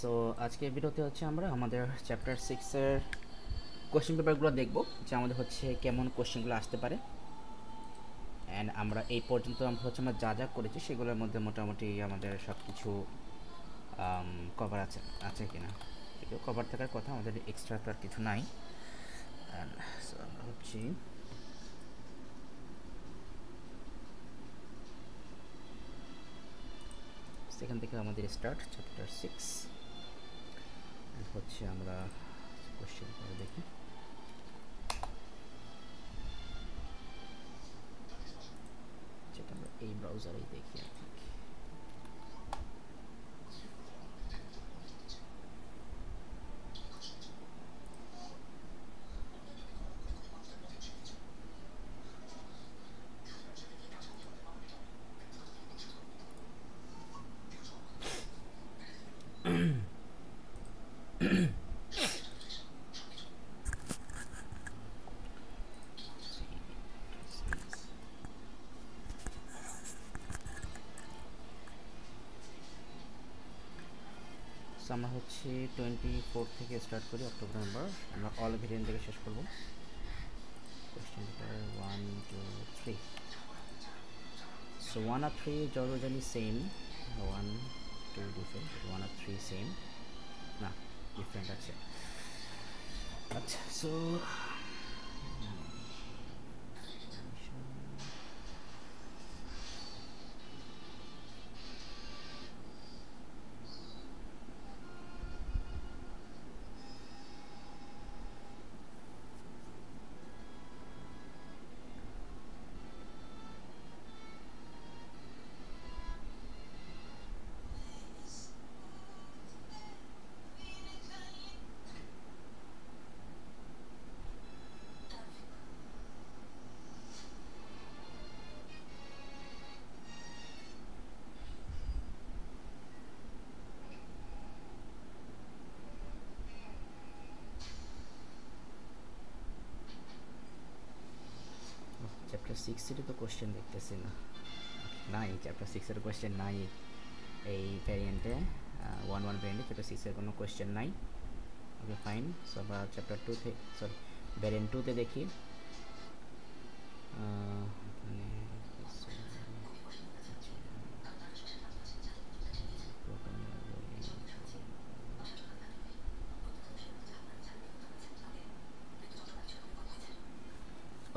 So আজকের ভিডিওতে হচ্ছে আমরা আমাদের চ্যাপ্টার 6 এর কোশ্চেন পেপারগুলো দেখব যে আমাদের হচ্ছে কেমন কোশ্চেনগুলো আসতে পারে। অ্যান্ড আমরা এই পর্যন্ত আমরা যা যা করেছি সেগুলোর মধ্যে মোটামুটি আমাদের সব কিছু কভার আছে কিনা, যদিও কভার থাকার কথা, আমাদের এক্সট্রা তো আর কিছু নাই। অ্যান্ড সো আমরা হচ্ছে সেখান থেকে আমাদের স্টার্ট চ্যাপ্টার 6 হচ্ছে আমরা কোশ্চেন পেপার দেখি। যেটা আমরা এই ব্রাউজারেই দেখি আর কি। আমরা হচ্ছে 24 থেকে স্টার্ট করি, অক্টোবর নভেম্বর। আমরা অল ভেরিয়েন্ট থেকে শেষ করব। Question paper 1 2 3। সো 1 আর 3 জরুরি সেম, 1 2 ডিফারেন্ট, 1 আর 3 সেম না, ডিফারেন্ট আছে। আচ্ছা, সো চ্যাপ্টার 6 এর তো কোশ্চেন দেখতেছি না, নাই চ্যাপ্টার 6 এর কোশ্চেন নাই এই ভ্যারিয়েন্টে। 1 ভ্যারিয়েন্টে চ্যাপ্টার 6 এর কোনো কোশ্চেন নাই। Okay fine. সো আমরা চ্যাপ্টার 2 তে, সরি ভ্যারিয়েন্ট 2 তে দেখি।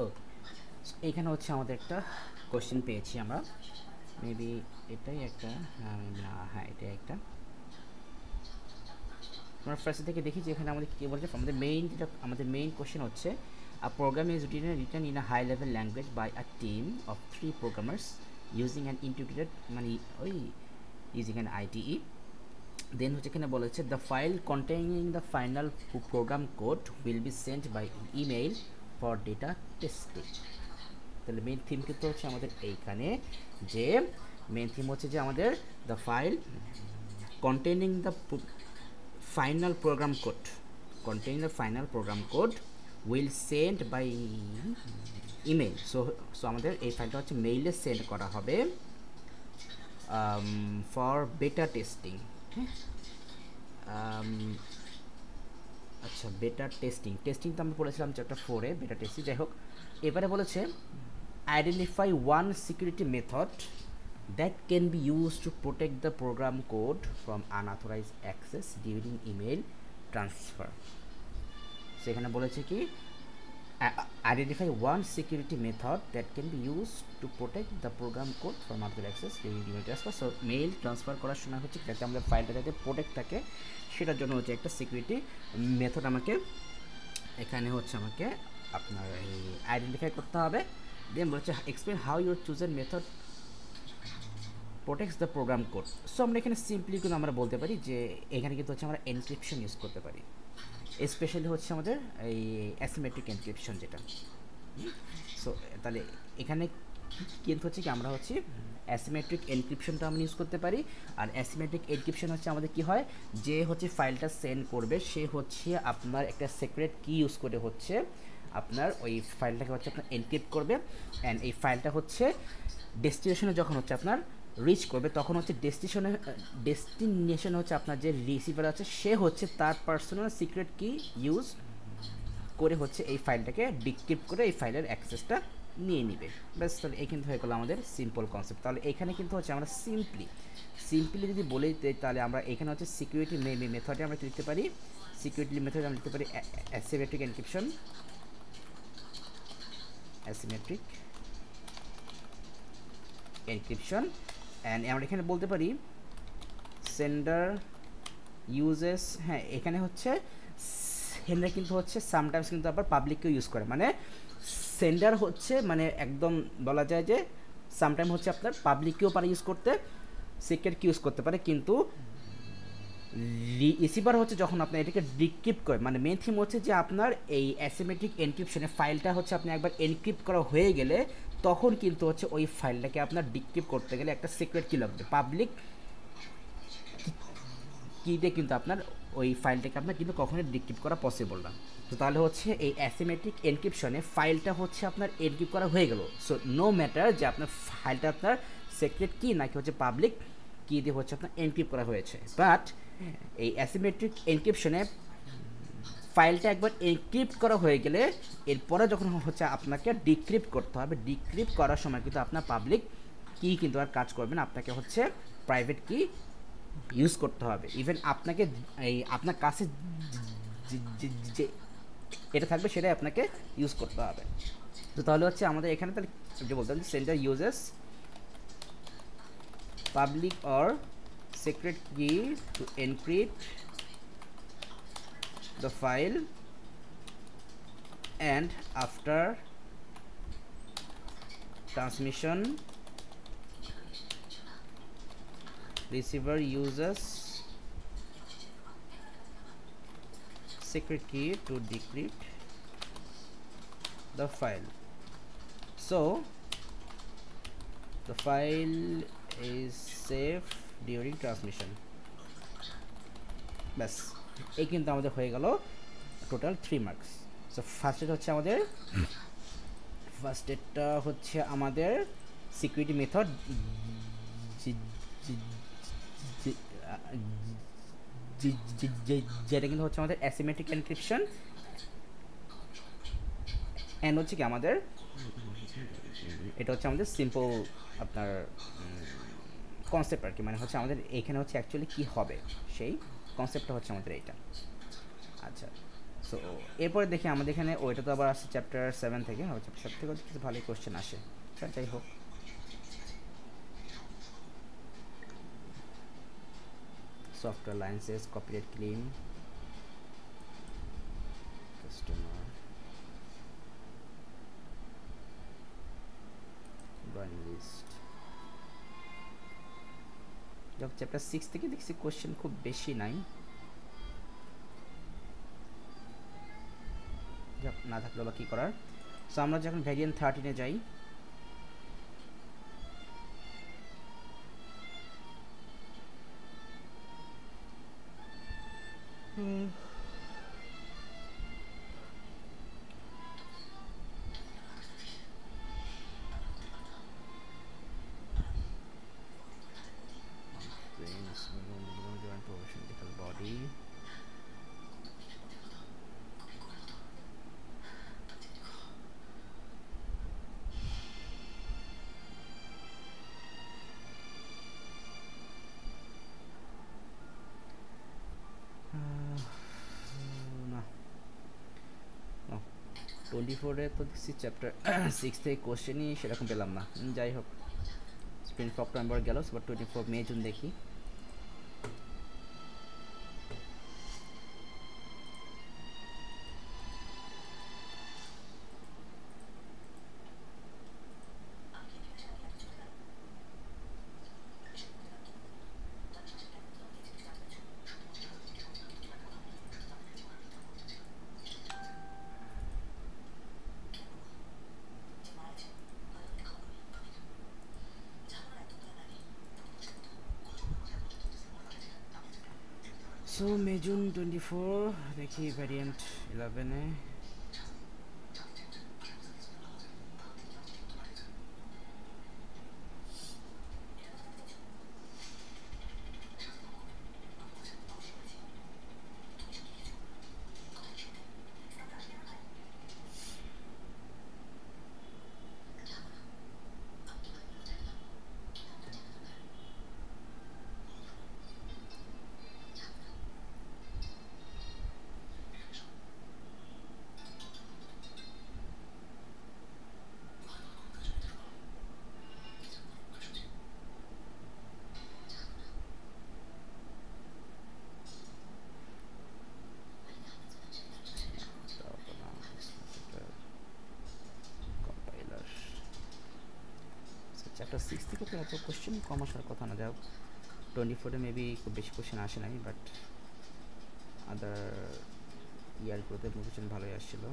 ও, এইখানে হচ্ছে আমাদের একটা কোশ্চেন পেয়েছি আমরা, মেবি এটাই একটা, না হ্যাঁ এটাই একটা। আমরা ফার্স্ট থেকে দেখি যে এখানে আমাদের কী বলছে। আমাদের মেইন কোশ্চেন হচ্ছে a program is written in a high level language by a team of 3 programmers using an integrated using an IDE. দেন হচ্ছে এখানে বলেছে the file containing the final program code will be sent by email for data testing. তাহলে main theme কিন্তু হচ্ছে আমাদের এইখানে, যে main theme হচ্ছে যে আমাদের the file containing the final program code will send by email. so আমাদের এই ফাইলটা হচ্ছে মেইলে সেন্ড করা হবে ফর বেটা টেস্টিং। আচ্ছা, বেটা টেস্টিং তো আমরা পড়েছিলাম চ্যাপ্টার 4 এ, বেটা টেস্টিং। যাই হোক, এবারে বলেছে identify one security method that can be used to protect the program code from unauthorized access during email transfer. সেখানে বলেছে কি identify one security method that can be used to protect the program code from unauthorized access during email transfer. So mail transfer করার সময় হচ্ছে যাতে আমাদের ফাইলটা যাতে প্রোটেক্ট থাকে সেটার জন্য হচ্ছে একটা সিকিউরিটি মেথড আমাকে এখানে হচ্ছে আমাকে আপনার এই আইডেন্টিফাই করতে হবে। দেন বলেছে explain how your chosen method protects the program code. So আমরা এখানে সিম্পলি কিন্তু আমরা বলতে পারি যে এখানে কিন্তু হচ্ছে আমরা এনক্রিপশন ইউজ করতে পারি, স্পেশালি হচ্ছে আমাদের এই অ্যাসিমেট্রিক এনক্রিপশন যেটা। সো তাহলে এখানে কিন্তু হচ্ছে কি আমরা হচ্ছে অ্যাসিমেট্রিক এনক্রিপশনটা আমরা ইউজ করতে পারি। আর অ্যাসিমেট্রিক এনক্রিপশন হচ্ছে আমাদের কি হয়, যে হচ্ছে ফাইলটা সেন্ড করবে সে হচ্ছে আপনার একটা সিক্রেট কি ইউজ করে হচ্ছে আপনার ওই ফাইলটাকে হচ্ছে আপনার এনক্রিপ্ট করবে। অ্যান্ড এই ফাইলটা হচ্ছে ডেস্টিনেশনে যখন হচ্ছে আপনার রিচ করবে তখন হচ্ছে ডেস্টিনেশন হচ্ছে আপনার যে রিসিভার আছে সে হচ্ছে তার পার্সোনাল সিক্রেট কি ইউজ করে হচ্ছে এই ফাইলটাকে ডিক্রিপ্ট করে এই ফাইলের অ্যাক্সেসটা নিয়ে নিবে। ব্যাস, তাহলে এই কিন্তু হয়ে গেলো আমাদের সিম্পল কনসেপ্ট। তাহলে এখানে কিন্তু হচ্ছে আমরা সিম্পলি যদি বলে দিই তাহলে আমরা এখানে হচ্ছে সিকিউরিটি মেথডে আমরা লিখতে পারি, সিকিউরিটি মেথডে আমরা লিখতে পারি asymmetric encryption, asymmetric encryption and আমরা এখানে বলতে পারি সেন্ডার ইউজেস, হ্যাঁ এখানে হচ্ছে সেন্ডার কিন্তু হচ্ছে সামটাইমস কিন্তু আবার পাবলিককেও ইউজ করে, মানে সেন্ডার হচ্ছে মানে একদম বলা যায় যে সামটাইম হচ্ছে আপনার পাবলিককেও পারে ইউজ করতে, সিক্রেটকে ইউজ করতে পারে, কিন্তু রিসিভার হচ্ছে যখন আপনার এটাকে ডিক্রিপ্ট করে, মানে মেন থিম হচ্ছে যে আপনার এই অ্যাসিমেট্রিক এনক্রিপশনে ফাইলটা হচ্ছে আপনি একবার এনক্রিপ্ট করা হয়ে গেলে তখন কিন্তু হচ্ছে ওই ফাইলটাকে আপনার ডিক্রিপ্ট করতে গেলে একটা সিক্রেট কি লাগবে, পাবলিক কি দিয়ে কিন্তু আপনার ওই ফাইলটাকে আপনার কিন্তু কখনোই ডিক্রিপ্ট করা পসিবল না। তো তাহলে হচ্ছে এই অ্যাসিমেট্রিক এনক্রিপশনে ফাইলটা হচ্ছে আপনার এনক্রিপ্ট করা হয়ে গেল, সো নো ম্যাটার যে আপনার ফাইলটা আপনার সিক্রেট কি নাকি হচ্ছে পাবলিক কি দিয়ে হচ্ছে আপনার এনক্রিপ্ট করা হয়েছে, বাট এই অ্যাসিমেট্রিক এনক্রিপশনে ফাইলটা একবার এনক্রিপ্ট করা হয়ে গেলে এরপরে যখন হচ্ছে আপনাকে ডিক্রিপ্ট করতে হবে, ডিক্রিপ্ট করার সময় কিন্তু আপনার পাবলিক কি কিন্তু আর কাজ করবে না, আপনাকে হচ্ছে প্রাইভেট কি ইউজ করতে হবে। ইভেন আপনাকে এই আপনার কাছে যে এটা থাকবে সেটাই আপনাকে ইউজ করতে হবে। তো তাহলে হচ্ছে আমাদের এখানে তাহলে যে বলতাম যে sender uses public or secret key to encrypt the file and after transmission receiver uses secret key to decrypt the file, so the file is safe during transmission। ব্যাস, এই কিন্তু আমাদের হয়ে গেল টোটাল 3 মার্কস। সো ফার্স্ট এডটা হচ্ছে আমাদের security method যেটা কিন্তু হচ্ছে আমাদের অ্যাসিমেট্রিক এনক্রিপশন অ্যান্ড হচ্ছে কি আমাদের এটা হচ্ছে আমাদের সিম্পল আপনার কনসেপ্ট আর কি, মানে হচ্ছে আমাদের এখানে হচ্ছে অ্যাকচুয়ালি কী হবে সেই কনসেপ্টটা হচ্ছে আমাদের এইটা। আচ্ছা, সো এরপরে দেখি আমাদের এখানে ওইটা তো আবার আসছে চ্যাপ্টার 7 থেকে, চ্যাপ্টার 7 থেকে কিছু ভালোই কোশ্চেন আসে, যাই হোক। Software licence, copyright claim, customer brand list, যখন চ্যাপ্টার 6 থেকে দেখছি কোশ্চেন খুব বেশি নাই, না থাকলেও বা কী করার। সো আমরা যখন ভ্যারিয়েন্ট 13-এ যাই, body না 24-এ তো দেখছি চ্যাপ্টার 6 থেকে কোশ্চেনই সেরকম পেলাম না, যাই হোক স্প্রিং অক্টোবর গেল, বাট 24 মে জুন দেখি। সো মে জুন 24 দেখি ভ্যারিয়েন্ট 11-এ চ্যাপ্টার 6 থেকে তো এত কোশ্চেন কম আসার কথা না, যাও 24-এ মেবি খুব বেশি কোশ্চেন আসে নাই, বাট আদার ইয়ারগুলোতে কোশ্চেন ভালোই আসছিল।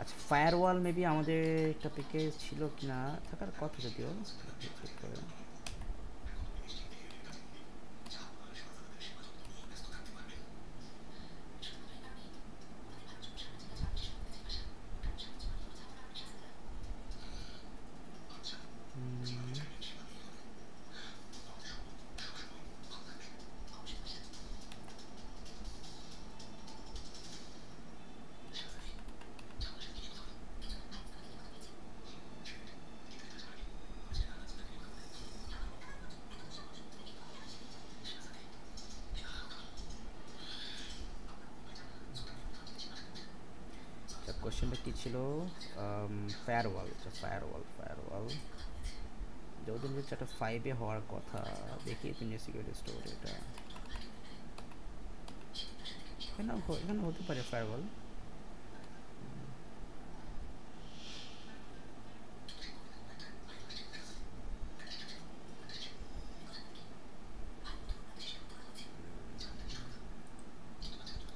আচ্ছা, ফায়ারওয়াল মেবি আমাদের টপিকে ছিল কি না, থাকার কথা যদিও, চেক করে। কোশ্চেনটা কি ছিল? ফায়ারওয়াল, ফায়ারওয়াল যদিন যে চ্যাপ্টার 5-এ হওয়ার কথা, দেখি তুমি সিকিউরিটি স্টোর এটা এখানে হতে পারে ফায়ারওয়াল।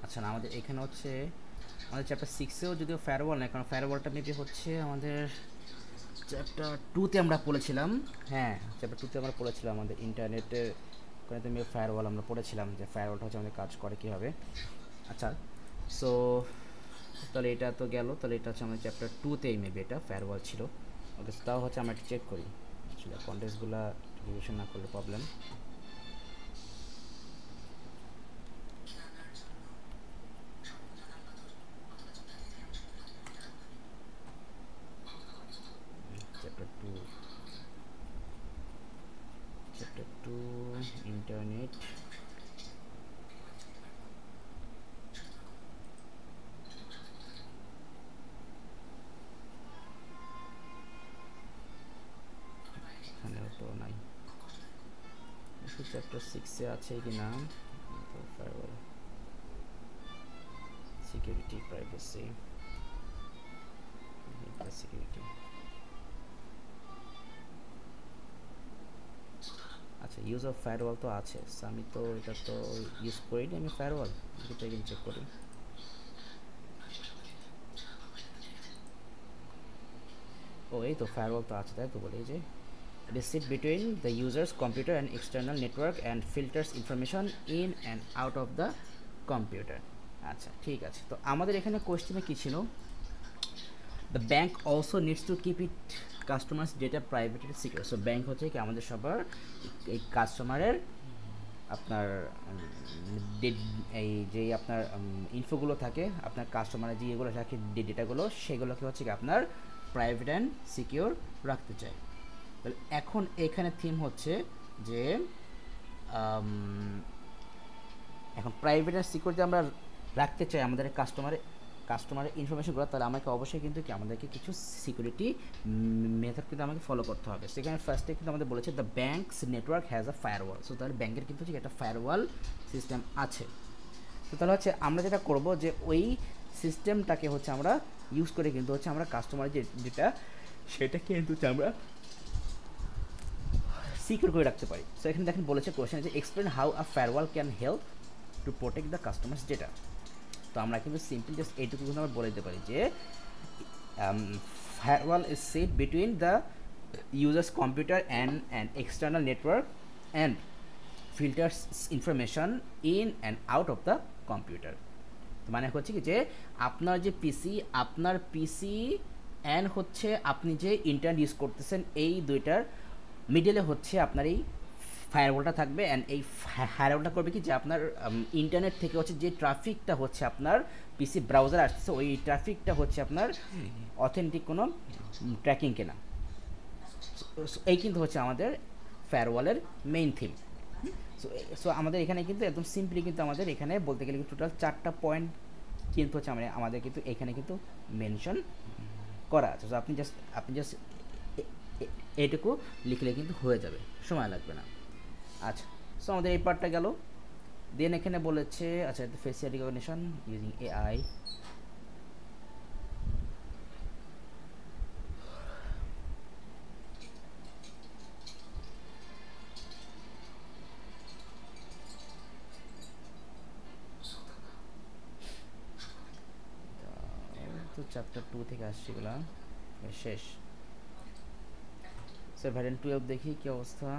আচ্ছা না, আমাদের এখানে হচ্ছে আমাদের চ্যাপ্টার 6-এও যদিও ফায়ারওয়াল না, কারণ ফায়ারওয়ালটা মেবি হচ্ছে আমাদের চ্যাপ্টার 2-তে আমরা পড়েছিলাম। হ্যাঁ, চ্যাপ্টার 2-তে আমরা পড়েছিলাম আমাদের ইন্টারনেটের ওখানে মেবি ফায়ারওয়াল আমরা পড়েছিলাম, যে ফায়ারওয়ালটা হচ্ছে আমাদের কাজ করে কীভাবে। আচ্ছা, সো তাহলে এটা তো গেল, তাহলে এটা হচ্ছে আমাদের চ্যাপ্টার 2-তেই মেবি এটা ফায়ারওয়াল ছিল। ওকে, তাও হচ্ছে আমরা একটু চেক করি, আসলে কন্টেন্টসগুলো রিভিশন না করলে প্রবলেম। Chapter 2 internet. এখানেও তো নাই, চ্যাপ্টার 6-এ আছে কি না? তো ফায়ারওয়াল, সিকিউরিটি, প্রাইভেসি, সিকিউরিটি। আচ্ছা, ইউজ অফ ফায়ারওয়াল তো আছে, আমি তো এটা তো ইউজ করিনি আমি ফায়ারওয়াল, এটা কিন্তু চেক করি। ও এই তো ফায়ারওয়াল তো আছে, তাই তো বলি যে it is sit between the user's computer and external network and filters information in and out of the computer. আচ্ছা ঠিক আছে, তো আমাদের এখানে কোশ্চেনে কি ছিল? the bank also needs to keep it customers data private and secure. so bank হচ্ছে কি আমাদের সবার এই কাস্টমারের আপনার এই যে আপনার ইনফোগুলো থাকে, আপনার কাস্টমারের যেগুলো থাকে ডেটাগুলো, সেগুলোকে হচ্ছে কি আপনার প্রাইভেট অ্যান্ড সিকিউর রাখতে চায়। তাহলে এখন এখানে থিম হচ্ছে যে এখন প্রাইভেট আর সিকিউরিটি আমরা রাখতে চাই আমাদের কাস্টমারের ইনফরমেশনগুলো, তাহলে আমাকে অবশ্যই কিন্তু কি আমাদেরকে কিছু সিকিউরিটি মেথড কিন্তু আমাকে ফলো করতে হবে। সেখানে ফার্স্টে কিন্তু আমাদের বলেছে the banks network has a firewall. So তাহলে ব্যাংকের কিন্তু হচ্ছে একটা ফায়ারওয়াল সিস্টেম আছে। তো তাহলে হচ্ছে আমরা যেটা করব যে ওই সিস্টেমটাকে হচ্ছে আমরা ইউজ করে কিন্তু হচ্ছে আমরা কাস্টমারের যেটা সেটা কিন্তু আমরা সিকিউর করে রাখতে পারি। সো এখানে দেখেন বলেছে কোয়েশ্চেন যে explain how a firewall can help to protect the customers data. তো আমরা কিন্তু সিম্পল জাস্ট এইটুকু কিন্তু আমরা বলে দিতে পারি যে firewall is set between the users computer and an external network and filters information in and out of the computer. মানে হচ্ছে কি যে আপনার পিসি অ্যান্ড হচ্ছে আপনি যে ইন্টারনেট ইউজ করতেছেন, এই দুইটার মিডলে হচ্ছে আপনার এই ফায়ারওয়ালটা থাকবে। অ্যান্ড এই ফায়ারওয়ালটা করবে কি যে আপনার ইন্টারনেট থেকে হচ্ছে যে ট্রাফিকটা হচ্ছে আপনার পিসি ব্রাউজার আসছে, ওই ট্রাফিকটা হচ্ছে আপনার অথেন্টিক কোনো ট্র্যাকিং কেনা। এই কিন্তু হচ্ছে আমাদের ফায়ারওয়ালের মেইন থিম। সো আমাদের এখানে কিন্তু একদম সিম্পলি কিন্তু আমাদের এখানে বলতে গেলে টোটাল 4টা পয়েন্ট কিন্তু হচ্ছে আমাদের কিন্তু এখানে কিন্তু মেনশন করা আছে। সো আপনি জাস্ট এইটুকু লিখলে কিন্তু হয়ে যাবে, সময় লাগবে না। আচ্ছা, সো আমাদের এই পার্টটা গেল। দেন এখানে বলেছে আচ্ছা ফেসিয়াল রিকগনিশন ইউজিং এআই। তো চ্যাপ্টার 2 থেকে আসছে এগুলা শেষ। স্যার ভ্যারিয়েন্ট 12 দেখি কি অবস্থা।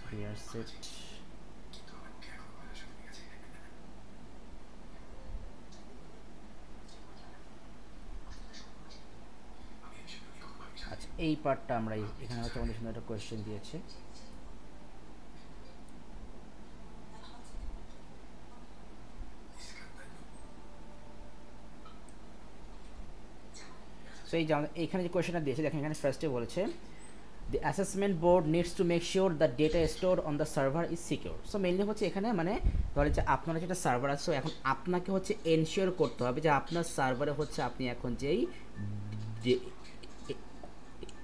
Clear set. আচ্ছা এই পার্টটা আমরা এখানে হচ্ছে আমাদের সামনে একটা কোয়েশ্চেন দিয়েছে। সো এই যে এখানে যে কোয়েশ্চেনটা দিয়েছে দেখেন এখানে ফার্স্টে বলেছে the assessment board needs to make sure that data stored on the server is secure. So mainly হচ্ছে এখানে মানে ধরে যে আপনার যেটা সার্ভার আছে এখন আপনাকে হচ্ছে এনশিওর করতে হবে যে আপনার সার্ভারে হচ্ছে আপনি এখন যেই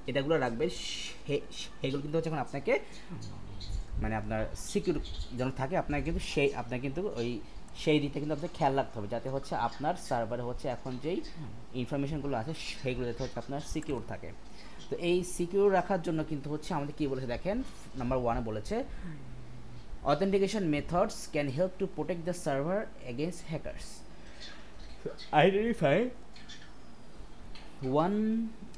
এটাগুলো রাখবেন সেগুলো কিন্তু হচ্ছে এখন আপনাকে মানে আপনার সিকিউর যেন থাকে আপনাকে কিন্তু আপনাকে কিন্তু সেই দিকটা কিন্তু আপনাকে খেয়াল রাখতে হবে যাতে হচ্ছে আপনার সার্ভারে হচ্ছে এখন যেই ইনফরমেশনগুলো আছে সেইগুলো যাতে হচ্ছে আপনার সিকিউর থাকে। তো এই সিকিউর রাখার জন্য কিন্তু হচ্ছে আমাদের কী বলেছে দেখেন নাম্বার 1 বলেছে authentication methods can help to protect the server against hackers. Identify one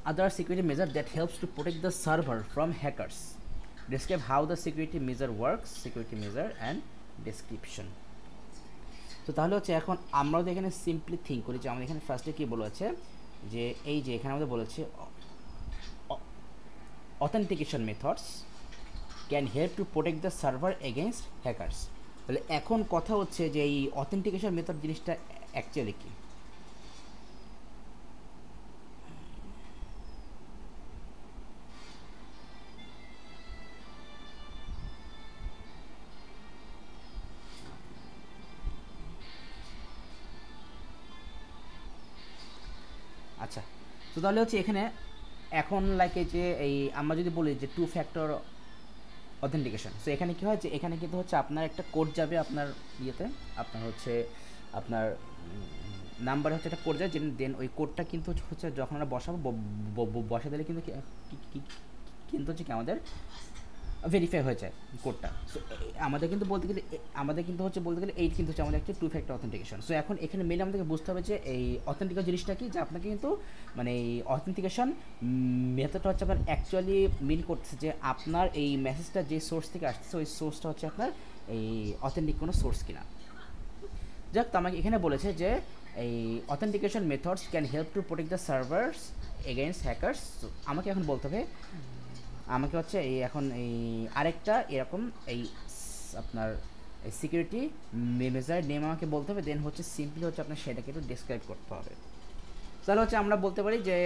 other security measure that helps to protect the server from hackers. Describe how the security measure works, security measure and description. তো তাহলে হচ্ছে এখন আমরা যদি এখানে simply think করি যে আমাদের এখানে ফার্স্টে কী বলেছে যে এই যে এখানে আমাদের বলেছে authentication methods can help to protect the server against hackers. তাহলে এখন কথা হচ্ছে যে এই অথেন্টিকেশন মেথড জিনিসটা অ্যাকচুয়ালি কি। আচ্ছা তো তাহলে হচ্ছে এখানে এখন লাইক এই যে এই আমরা যদি বলি যে 2 ফ্যাক্টর অথেন্টিকেশন, সো এখানে কী হয় যে এখানে কিন্তু হচ্ছে আপনার একটা কোড যাবে আপনার ইয়েতে আপনার হচ্ছে আপনার নাম্বার হচ্ছে একটা কোড যায় দেন ওই কোডটা কিন্তু হচ্ছে যখন আমরা বসাবো বসা দিলে কিন্তু কিন্তু হচ্ছে কি আমাদের ভেরিফাই হয়ে যায় কোডটা। সো আমাদের কিন্তু বলতে গেলে এই কিন্তু হচ্ছে আমাদের একটা 2 ফ্যাক্টর অথেন্টিকেশন। সো এখন এখানে মেইন আমাদেরকে বুঝতে হবে যে এই অথেন্টিকেশন জিনিসটা কি যে আপনাকে কিন্তু মানে এই অথেন্টিকেশন মেথডটা হচ্ছে আপনার অ্যাকচুয়ালি মিন করতেছে যে আপনার এই মেসেজটা যে সোর্স থেকে আসছে ওই সোর্সটা হচ্ছে আপনার এই অথেন্টিক কোনো সোর্স কিনা। যাক তো আমাকে এখানে বলেছে যে এই authentication methods can help to protect the servers against hackers. আমাকে এখন বলতে হবে আমাকে হচ্ছে এই এখন এই আরেকটা এরকম এই আপনার এই সিকিউরিটি মেজার নেম আমাকে বলতে হবে দেন হচ্ছে সিম্পলি হচ্ছে আপনার সেটাকে একটু ডিসক্রাইব করতে হবে। তাহলে হচ্ছে আমরা বলতে পারি যে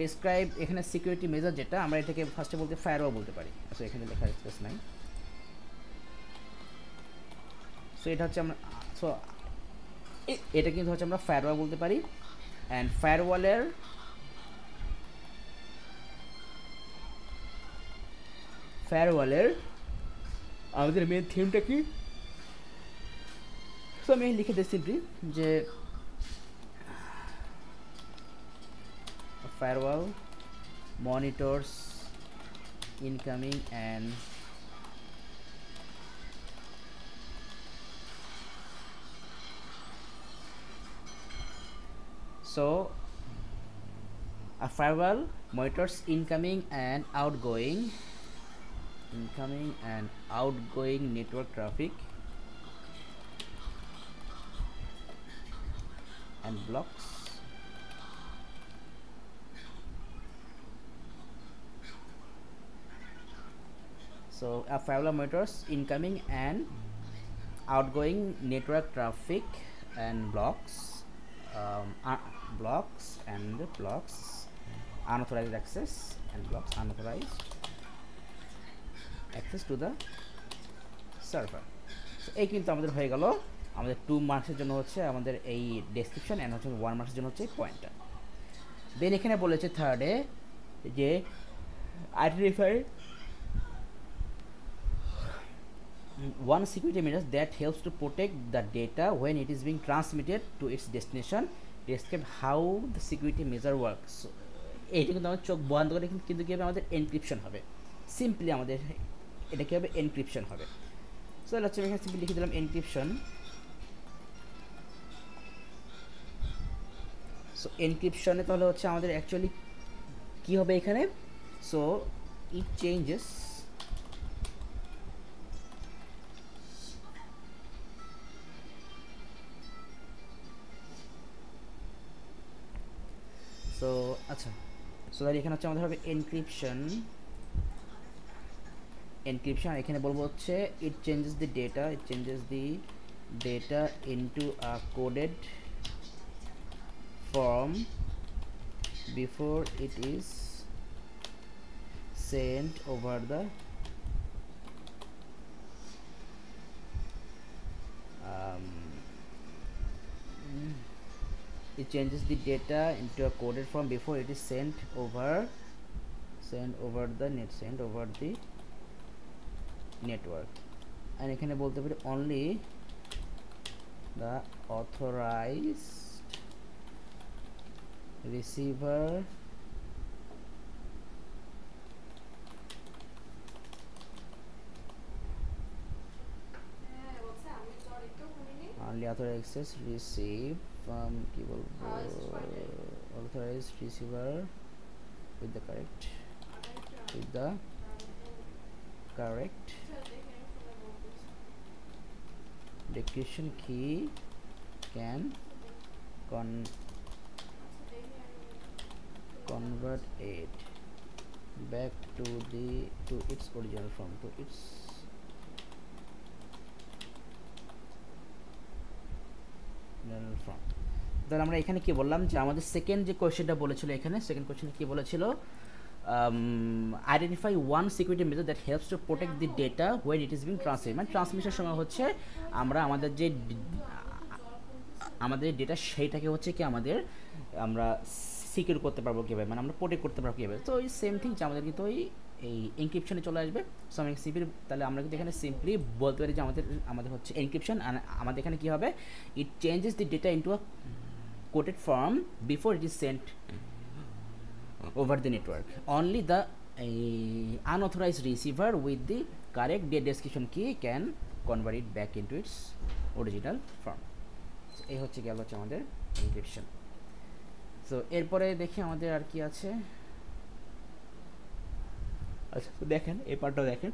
ডিসক্রাইব এখানে সিকিউরিটি মেজার যেটা আমরা এটাকে ফার্স্টে বলতে ফায়ারওয়াল বলতে পারি। আচ্ছা এখানে লেখার স্পেস নাই, সো এটা হচ্ছে আমরা সো এটা কিন্তু হচ্ছে আমরা ফায়ারওয়াল বলতে পারি। অ্যান্ড ফায়ারওয়ালের আমাদের মেন থিমটা কি, সো আমি লিখে দিই সিম্পলি যে firewall monitors incoming and so a firewall monitors incoming and outgoing network traffic and blocks so a firewall monitors incoming and outgoing network traffic and blocks unauthorized access and blocks unauthorized access to the server. So এই কিন্তু আমাদের হয়ে গেল আমাদের 2 মার্কসের জন্য হচ্ছে আমাদের এই ডেসক্রিপশন এন্ড হচ্ছে 1 মার্কসের জন্য হচ্ছে পয়েন্টার। দেন এখানে বলেছে থার্ডে যে identify one security measure that helps to protect the data when it is being transmitted to its destination. Describe how the security measure works. So, এইটা কিন্তু আমাদের চোখ বন্ধ করে কিন্তু কী হবে, আমাদের এনক্রিপশন হবে। সিম্পলি আমাদের এটা কী হবে, এনক্রিপশন হবে। সো হচ্ছে আমি এখানে সিম্পলি লিখে দিলাম এনক্রিপশন। সো এনক্রিপশনে তাহলে হচ্ছে আমাদের অ্যাকচুয়ালি কী হবে এখানে, সো ইট চেঞ্জেস সো আচ্ছা, সো তাহলে এখানে হচ্ছে আমাদের হবে এনক্রিপশন। আর এখানে বলবো হচ্ছে it changes the data into a coded form before it is sent over the it changes the data into a coded form before it is sent over the network. and এখানে বলতে পারি only the authorized receiver access receive কি বলবো, authorized receiver with the correct decryption key can convert it back to its original form, তাহলে আমরা এখানে কি বললাম যে আমাদের সেকেন্ড যে কোয়েশ্চেনটা বলেছিল, এখানে সেকেন্ড কোয়েশ্চেন কি বলেছিল, identify one security method that helps to protect the data when it is being transmit. মানে ট্রান্সমিশনের সময় হচ্ছে আমরা আমাদের ডেটা সেইটাকে হচ্ছে কি আমরা সিকিউর করতে পারবো কীভাবে, মানে আমরা প্রোটেক্ট করতে পারবো কীভাবে। তো ওই সেম থিং যে আমাদের কিন্তু এই এনক্রিপশনে চলে আসবে। সো আমি সিম্পলি তাহলে আমরা কিন্তু এখানে সিম্পলি বলতে পারি যে আমাদের হচ্ছে এনক্রিপশন, আর আমাদের এখানে কী হবে, it changes the data into a coded form before it is sent over the network. Only the unauthorized receiver with the correct date description key can convert it back into its original form. So এই হচ্ছে গেল হচ্ছে আমাদের encryption. So এরপরে দেখি আমাদের আর কি আছে। আচ্ছা তো দেখেন এই পার্টটা দেখেন,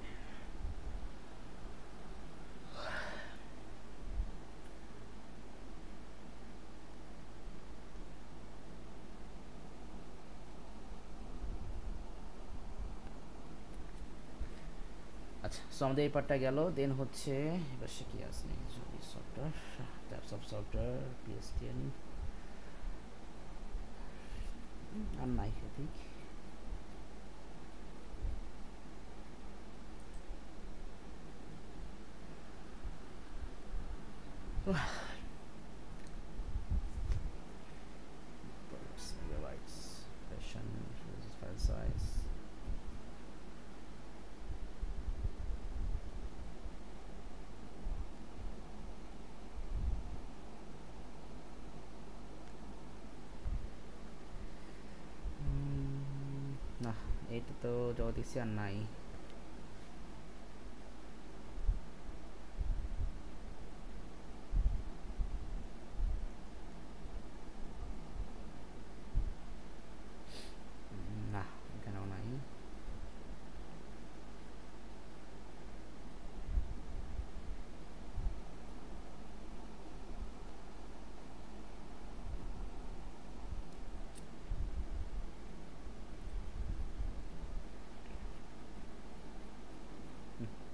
আচ্ছা সো আমাদের এই পার্টটা গেল। দেন হচ্ছে এবার সে কি আছে software, types of software, PSTN আর নাই I think. megabytes version, file size, না এটা তো যা দেখছি আর নাই। না এখানেও নাই।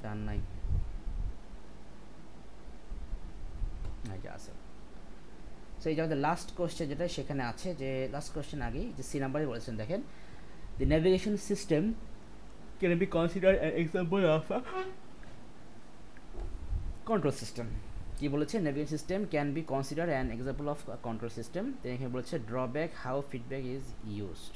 জান নাই যা আছে। সো এই যে আমাদের লাস্ট কোশ্চেন যেটা সেখানে আছে, যে লাস্ট কোশ্চেন আগেই যে সি নাম্বারে বলেছেন দেখেন, the navigation system can be considered an example of a control system. কি বলেছে, navigation system can be consider an example of control system. তো এখানে বলেছে drawback how feedback is used.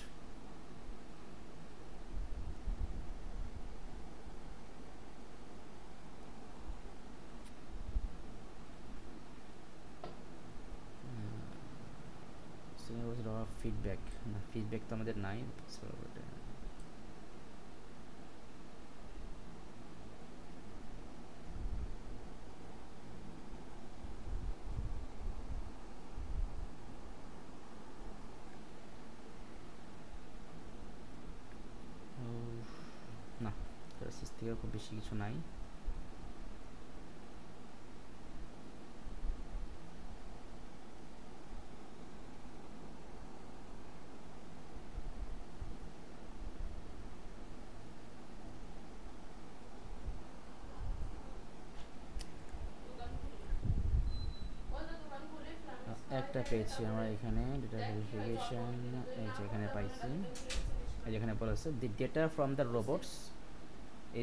Feedback না, ফিডব্যাক তো আমাদের নাই। না, থেকে খুব বেশি কিছু নাই। একটা পেয়েছি আমরা এখানে, ডেটা ভেরিফিকেশন, এই যে এখানে পাইছি, এই যেখানে বলেছে দি data from the robots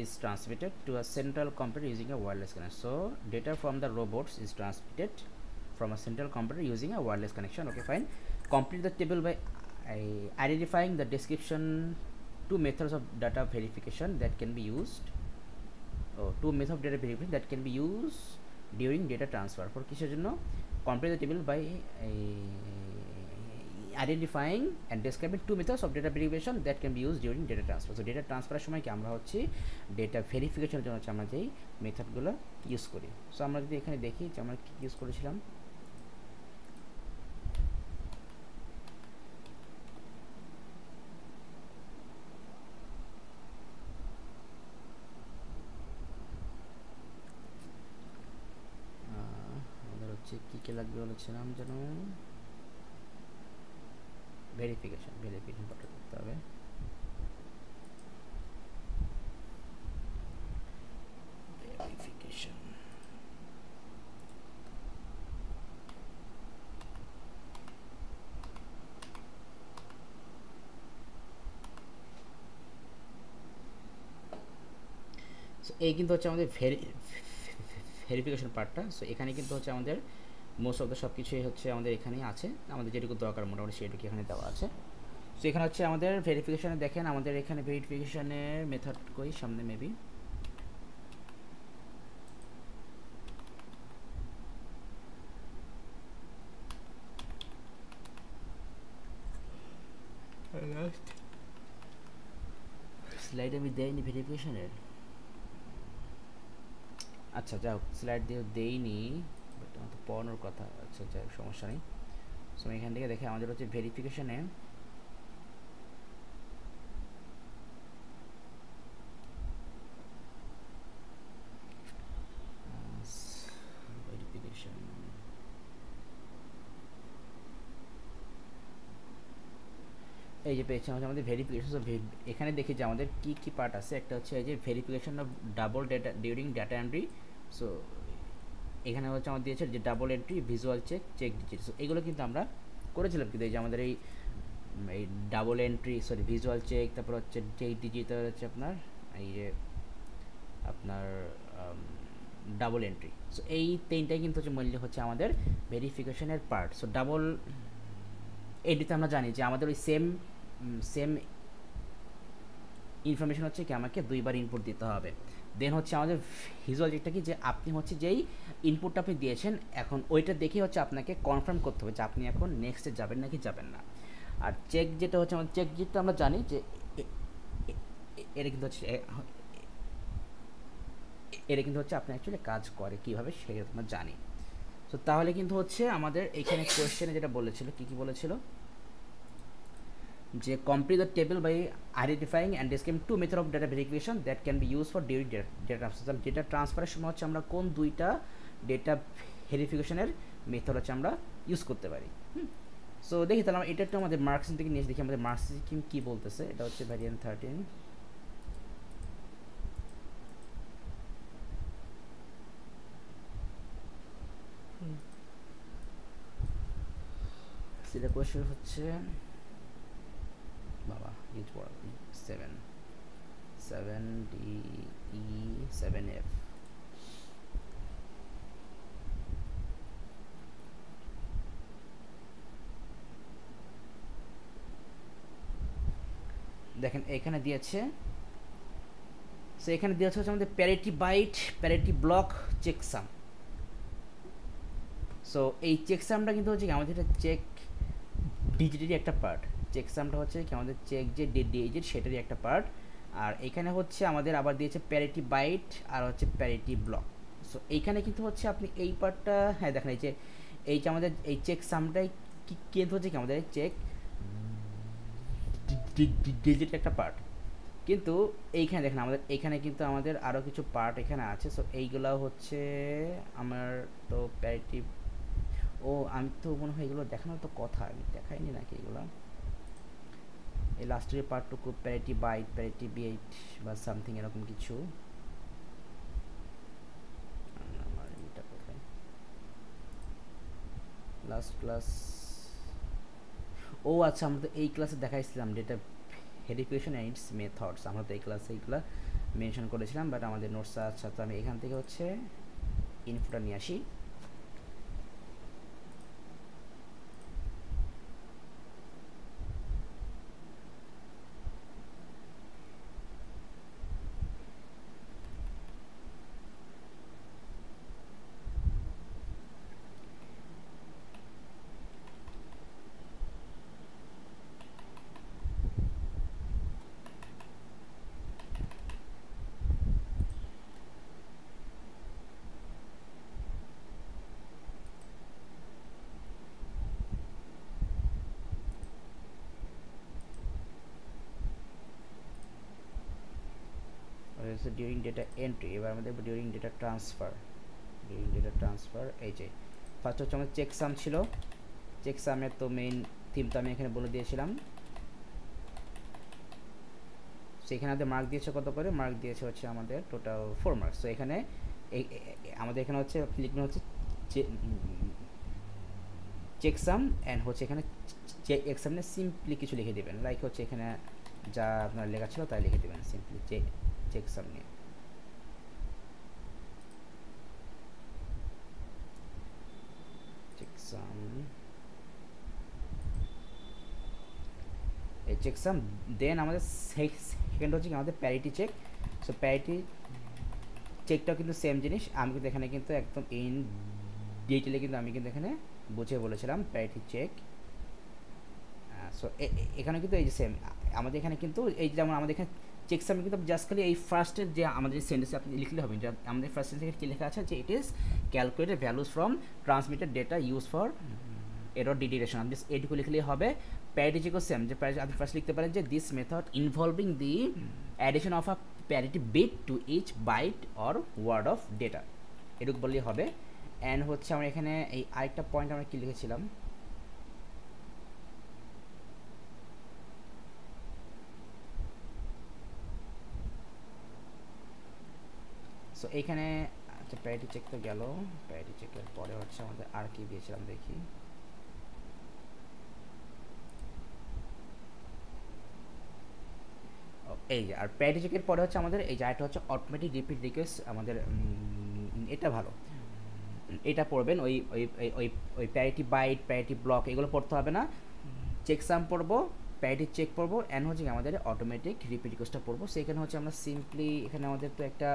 is transmitted to a central computer using a wireless connection. So data from the robots is transmitted from a central computer using a wireless connection. Okay, fine. Complete the table by identifying the description. Two methods of data verification that can be used. Two methods of data verification that can be used during data transfer. For কিসের জন্য? Complete the table by identifying and describing two methods of data verification that can be used during data transfer. So data transfer সময় কি আমরা হচ্ছে data verification জন্য হচ্ছে আমরা যেই মেথডগুলো ইউজ করি। সো আমরা যদি এখানে দেখি যে আমরা কি ইউজ করেছিলাম, আমাদের হচ্ছে কি লাগবে বলেছিলাম যেন, ভেরিফিকেশন পার্টটা করতে হবে। ভেরিফিকেশন এই কিন্তু হচ্ছে আমাদের ভেরিফিকেশন পার্টটা। সো এখানে কিন্তু হচ্ছে আমাদের মোস্ট অফ দ্য সব কিছুই হচ্ছে আমাদের এখানেই আছে, আমাদের যেটুকু দরকার মোটামুটি সেটুকু এখানে দেওয়া আছে। সো এখানে হচ্ছে আমাদের ভেরিফিকেশানে দেখেন, আমাদের এখানে ভেরিফিকেশানের মেথড কই সামনে মেবি স্লাইড আমি দেইনি ভেরিফিকেশানের। আচ্ছা যাও, স্লাইড দিয়ে দেইনি, বাট আমার তো পড়ানোর কথা। আচ্ছা যাই, সমস্যা নেই। সো এখান থেকে দেখে আমাদের হচ্ছে ভেরিফিকেশানে এই যে পেয়েছি আমাদের ভেরিফিকেশন। এখানে দেখি যে আমাদের কি কি পার্ট আছে। একটা হচ্ছে এই যে verification of double data during data entry. So এখানে হচ্ছে আমাদের দিয়েছে যে double entry, visual check digit. So এগুলো কিন্তু আমরা করেছিলাম, কিন্তু এই যে আমাদের এই double entry, sorry visual check, তারপর হচ্ছে চেক ডিজিটাল হচ্ছে আপনার এই যে আপনার ডাবল এন্ট্রি। সো এই তিনটাই কিন্তু হচ্ছে মূল্য হচ্ছে আমাদের ভেরিফিকেশনের পার্ট। সো ডাবল এন্ট্রিতে আমরা জানি যে আমাদের ওই সেম ইনফরমেশন হচ্ছে কি আমাকে দুইবার ইনপুট দিতে হবে। দেন হচ্ছে আমাদের ভিজুয়াল চেকটা কি, যে আপনি হচ্ছে যেই ইনপুটটা আপনি দিয়েছেন এখন ওইটা দেখে হচ্ছে আপনাকে কনফার্ম করতে হবে যে আপনি এখন নেক্সটে যাবেন নাকি যাবেন না। আর চেক যেটা হচ্ছে আমাদের চেক যেটা আমরা জানি যে এটা কিন্তু হচ্ছে আপনি অ্যাকচুয়ালি কাজ করে কীভাবে সেটা আমরা জানি। তো তাহলে কিন্তু হচ্ছে আমাদের এইখানে কোয়েশ্চেনে যেটা বলেছিল, কী বলেছিল যে complete the table by identifying and describing two method of data verification that can be use for during data transfer. Data ট্রান্সফারের সময় হচ্ছে আমরা কোন দুইটা ডেটা ভেরিফিকেশনের মেথড হচ্ছে আমরা ইউজ করতে পারি। সো দেখি তাহলে এটা একটু আমাদের মার্কস থেকে নিয়ে দেখি আমাদের মার্কস কী বলতেছে। এটা হচ্ছে ভ্যারিয়েন্ট 13। সেটা কোয়েশ্চেন হচ্ছে বাবা ইট পড়া 7 DE 7F। দেখেন এখানে দিয়েছে, সো এখানে দিয়েছে হচ্ছে আমাদের parity byte, parity block, checksum. So এই চেকসামটা কিন্তু হচ্ছে কি আমাদের এটা চেক ডিজিটেরই একটা পার্ট। চেকসামটা হচ্ছে কি আমাদের চেক যে ডিজিট সেটারই একটা পার্ট। আর এখানে হচ্ছে আমাদের আবার দিয়েছে প্যারিটি বাইট আর হচ্ছে প্যারিটি ব্লক। সো এইখানে কিন্তু হচ্ছে আপনি এই পার্টটা, হ্যাঁ দেখেন এই যে আমাদের এই চেক সামটাই কিন্তু হচ্ছে কি আমাদের চেক ডিজিট একটা পার্ট। কিন্তু এইখানে দেখেন আমাদের এখানে কিন্তু আমাদের আরও কিছু পার্ট এখানে আছে। সো এইগুলো হচ্ছে আমার তো প্যারিটি, ও আমি তো মনে হয় এগুলো দেখানোর তো কথা, আমি দেখাইনি নাকি এগুলো। এই লাস্টের পার্টটুকু প্যারিটি বাইট, প্যারিটি বিট বা সামথিং এরকম কিছু। আমার এটা কোথায় লাস্ট ক্লাস, ও আচ্ছা আমরা তো এই ক্লাসে দেখাইছিলাম data verification and it's methods, আমরা তো এই ক্লাসে এইগুলো মেনশন করেছিলাম, বাট আমাদের নোটস। আচ্ছা তো আমি এখান থেকে হচ্ছে ইনফোটা নিয়ে আসি। ডিউরিং ডেটা এন্ট্রি, এবার আমাদের during data transfer. During data transfer এই যে ফার্স্ট হচ্ছে আমাদের চেকসাম ছিল। চেকসামের তো মেইন থিম তো আমি এখানে বলে দিয়েছিলাম। সেখানে আমাদের মার্ক দিয়েছে কত করে, মার্ক দিয়েছে হচ্ছে আমাদের টোটাল 4 মার্কস। তো এখানে আমাদের এখানে হচ্ছে লিখনো হচ্ছে চেকসাম অ্যান্ড হচ্ছে এখানে এক্সামে সিম্পলি কিছু লিখে দেবেন, লাইক হচ্ছে এখানে যা আপনার লেখা ছিল তাই লিখে দেবেন সিম্পলি চেকসাম নিয়ে। চেকসাম, এই চেকসাম দেন আমাদের সেকেন্ড হচ্ছে আমাদের প্যারিটি চেক। সো প্যারিটি চেকটাও কিন্তু সেম জিনিস, আমি কিন্তু এখানে কিন্তু একদম ইন ডিটেলে কিন্তু আমি কিন্তু এখানে বুঝিয়ে বলেছিলাম প্যারিটি চেক। সো এখানে কিন্তু এই যে সেম আমাদের এখানে কিন্তু এই যেমন আমাদের এখানে চেকসামে কিন্তু জাস্ট খালি এই ফার্স্টের যে আমাদের সেন্টেন্সে আপনি লিখলে হবে, যে আমাদের ফার্স্ট সেন্টেন্সে কী লেখা আছে যে it is calculated values from transmitted data use for error detection, আপনি এইটুকু লিখলেই হবে। প্যারিটি চেকও সেম, যে আপনি ফার্স্ট লিখতে পারেন যে this method involving the addition of a parity bit to each byte or word of data, এটুকু বললেই হবে। অ্যান্ড হচ্ছে আমরা এখানে এই আরেকটা পয়েন্ট আমরা কী লিখেছিলাম, সো এইখানে আচ্ছা প্যারিটি চেক তো গেল, প্যারিটি চেকের পরে হচ্ছে আমাদের আর কি দিয়েছিলাম দেখি। এই যে আর প্যারিটি চেকের পরে হচ্ছে আমাদের এই যে আরেকটা হচ্ছে অটোমেটিক রিপিট রিকোয়েস্ট, আমাদের এটা ভালো, এটা পড়বেন। ওই ওই ওই ওই প্যারিটি বাইট, প্যারিটি ব্লক এগুলো পড়তে হবে না। চেকসাম পড়বো, প্যারিটি চেক পড়বো, অ্যান্ড হচ্ছে আমাদের অটোমেটিক রিপিট রিকোয়েস্টটা পড়বো। সেখানে হচ্ছে আমরা সিম্পলি এখানে আমাদের তো একটা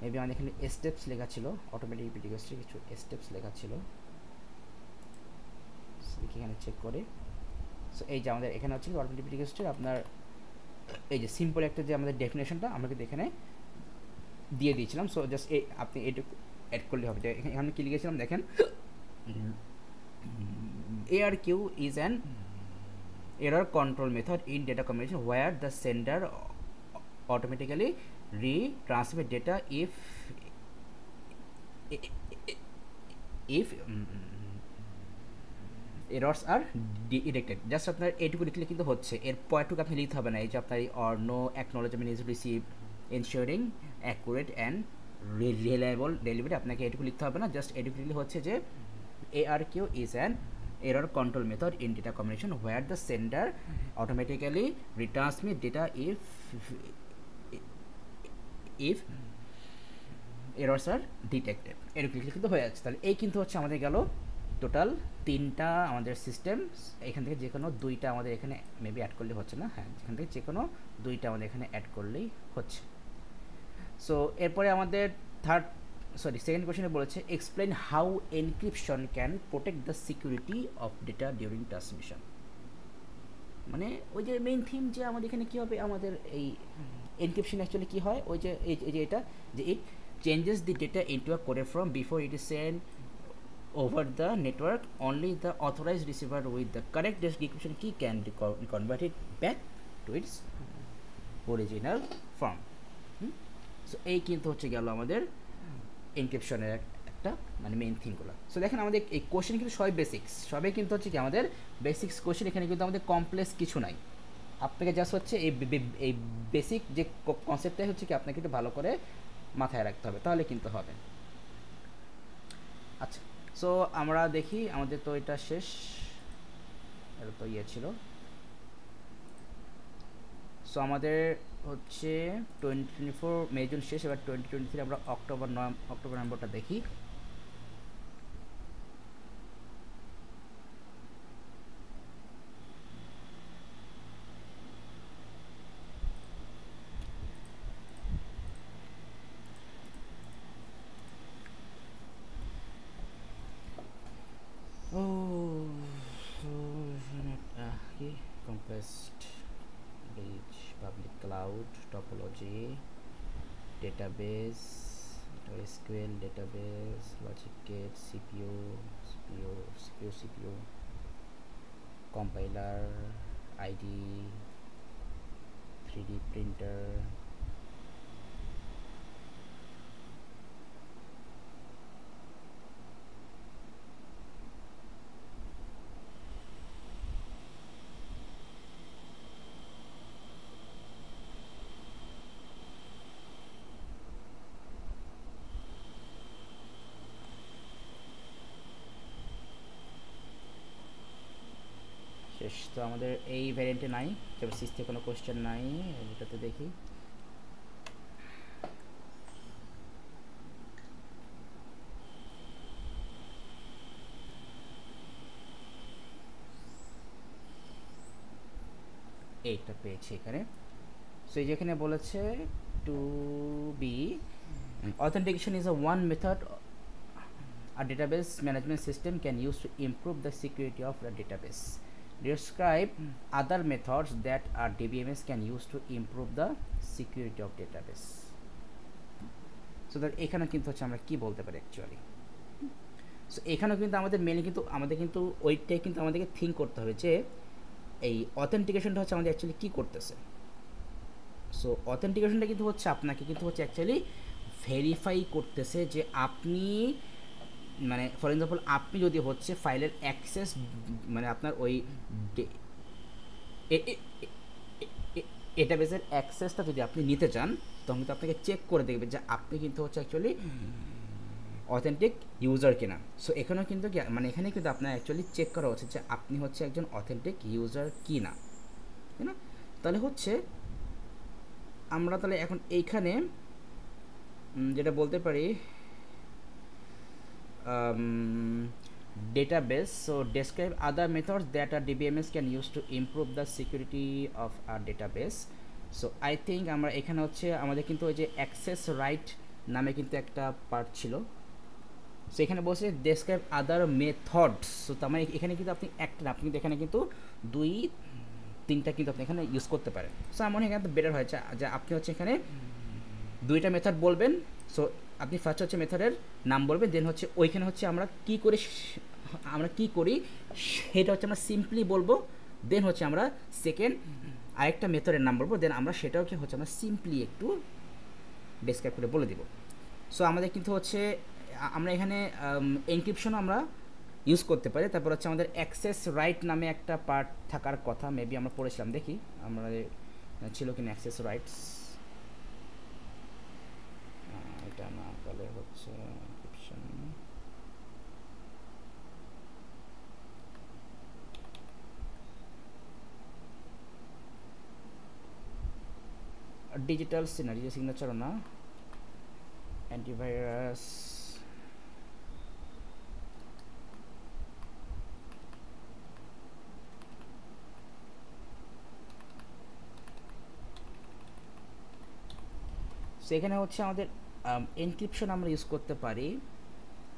মেবি আমাদের এখানে স্টেপস লেখা ছিল, অটোমেটিক রিপিট রিকোয়েস্টে কিছু স্টেপস লেখা ছিল, এখানে চেক করে। সো এই যে আমাদের এখানে হচ্ছে অটোমেটিক রিপিট রিকোয়েস্টের আপনার এই যে সিম্পল একটা যে আমাদের ডেফিনেশনটা আমরা কিন্তু এখানে দিয়ে দিয়েছিলাম। সো জাস্ট এই আপনি এটুকু অ্যাড করলে হবে। এখানে কি লিখেছিলাম দেখেন, ARQ is an error control method in data communication where the sender automatically retransmit data if errors are detected. Just আপনার এইটুকু লিখলে কিন্তু হচ্ছে, এর পয়েন্টটুকু আপনি লিখতে হবে না। এই যে আপনার or no acknowledgement is receive ensuring accurate and reliable delivery, আপনাকে এটুকু লিখতে হবে না। জাস্ট এটুকু লিখলে হচ্ছে যে ARQ is an error control method in data communication where the sender automatically retransmit data if errors are detected, এটুকু লিখলে কিন্তু হয়ে যাচ্ছে। তাহলে এই কিন্তু হচ্ছে আমাদের গেল টোটাল তিনটা আমাদের সিস্টেম, এখান থেকে যে কোনো দুইটা আমাদের এখানে মেবি অ্যাড করলে হচ্ছে না, হ্যাঁ এখান থেকে যে কোনো দুইটা আমাদের এখানে অ্যাড করলেই হচ্ছে। সো এরপরে আমাদের সেকেন্ড কোয়েশ্চনে বলেছে explain how encryption can protect the security of data during transmission. মানে ওই যে মেইন থিম যে আমাদের এখানে কী হবে, আমাদের এই এনক্রিপশন অ্যাকচুয়ালি কী হয়, ওই যে এই যে এটা যে ইট changes the data into a coded form before it is send over the network. Only the authorized receiver with the correct decryption key can convert it back to its original form. So এই কিন্তু হচ্ছে গেল আমাদের এনক্রিপশনের একটা মানে main থিমগুলো। So দেখেন আমাদের এই কোশ্চেন কিন্তু সবাই বেসিক্স, সবাই কিন্তু হচ্ছে কি আমাদের বেসিক্স কোশ্চেন, এখানে কিন্তু আমাদের কমপ্লেক্স কিছু নাই। আপনাকে জাস্ট হচ্ছে এই বেসিক যে কনসেপ্টটাই হচ্ছে কি আপনাকে একটু ভালো করে মাথায় রাখতে হবে, তাহলে কিন্তু হবে। আচ্ছা, সো আমরা দেখি আমাদের তো এটা শেষ, এটা তো ইয়ে ছিল। সো আমাদের হচ্ছে 2024 মে জুন শেষ, এবার 2023 আমরা অক্টোবর নভেম্বরটা দেখি। Compressed bridge, public cloud, topology, database, SQL database, logic gate, CPU, compiler, IDE, 3D printer, শেষ। তো আমাদের এই ভ্যারিয়েন্টে নাই, তবে সিস্টে কোনো কোশ্চেন নাই, এটাতে দেখি। এইটা পেয়েছি এখানে। সো এই যেখানে বলেছে to be authentication is a one method a database management system can use to improve the security of the database. Describe other methods that our DBMS can use to improve the security of database. So that এখানে কিন্তু হচ্ছে আমরা কি বলতে পারি actually. So এখানেও কিন্তু আমাদের মেনলি কিন্তু আমাদের কিন্তু ওইটাই কিন্তু আমাদেরকে থিঙ্ক করতে হবে যে এই অথেন্টিকেশনটা হচ্ছে আমাদের অ্যাকচুয়ালি কী করতেছে। সো অথেন্টিকেশনটা কিন্তু হচ্ছে আপনাকে কিন্তু হচ্ছে অ্যাকচুয়ালি ভেরিফাই করতেছে যে আপনি মানে ফর এক্সাম্পল আপনি যদি হচ্ছে ফাইলের অ্যাক্সেস মানে আপনার ওই ডেটাবেসের অ্যাক্সেসটা যদি আপনি নিতে চান, তখন কিন্তু আপনাকে চেক করে দেখবে যে আপনি কিন্তু হচ্ছে অ্যাকচুয়ালি অথেন্টিক ইউজার কিনা। সো এখানেও কিন্তু মানে এখানে কিন্তু আপনার অ্যাকচুয়ালি চেক করা উচিত যে আপনি হচ্ছে একজন অথেন্টিক ইউজার কিনা, তাই না? তাহলে হচ্ছে আমরা তাহলে এখন এইখানে যেটা বলতে পারি database. So describe other methods that a DBMS can use to improve the security of our database. So I think আমরা এখানে হচ্ছে আমাদের কিন্তু ওই যে অ্যাক্সেস রাইট নামে কিন্তু একটা পার্ট ছিল। সো এখানে বলছে ডেসক্রাইব আদার মেথডস। সো তার মানে এখানে কিন্তু আপনি একটা না, আপনি কিন্তু এখানে কিন্তু দুই তিনটা কিন্তু আপনি এখানে ইউজ করতে পারেন। সো আমার এখানে তো বেটার হয়েছে যে আপনি হচ্ছে এখানে দুইটা মেথড বলবেন। সো আপনি ফার্স্ট হচ্ছে মেথডের নাম বলবেন, দেন হচ্ছে ওইখানে হচ্ছে আমরা কী করি সেটা হচ্ছে আমরা সিম্পলি বলবো, দেন হচ্ছে আমরা সেকেন্ড আরেকটা মেথডের নাম বলবো, দেন আমরা সেটাও কি হচ্ছে আমরা সিম্পলি একটু ডেসক্রাইব করে বলে দিব। সো আমাদের কিন্তু হচ্ছে আমরা এখানে এনক্রিপশনও আমরা ইউজ করতে পারি। তারপর হচ্ছে আমাদের অ্যাক্সেস রাইট নামে একটা পার্ট থাকার কথা, মেবি আমরা পড়েছিলাম, দেখি আমরা ছিল কিনা অ্যাক্সেস রাইটস। এটা না, তাহলে হচ্ছে এনক্রিপশন ডিজিটাল সিগনেচার না, অ্যান্টিভাইরাস সো এখানে হচ্ছে আমাদের এনক্রিপশন আমরা ইউজ করতে পারি।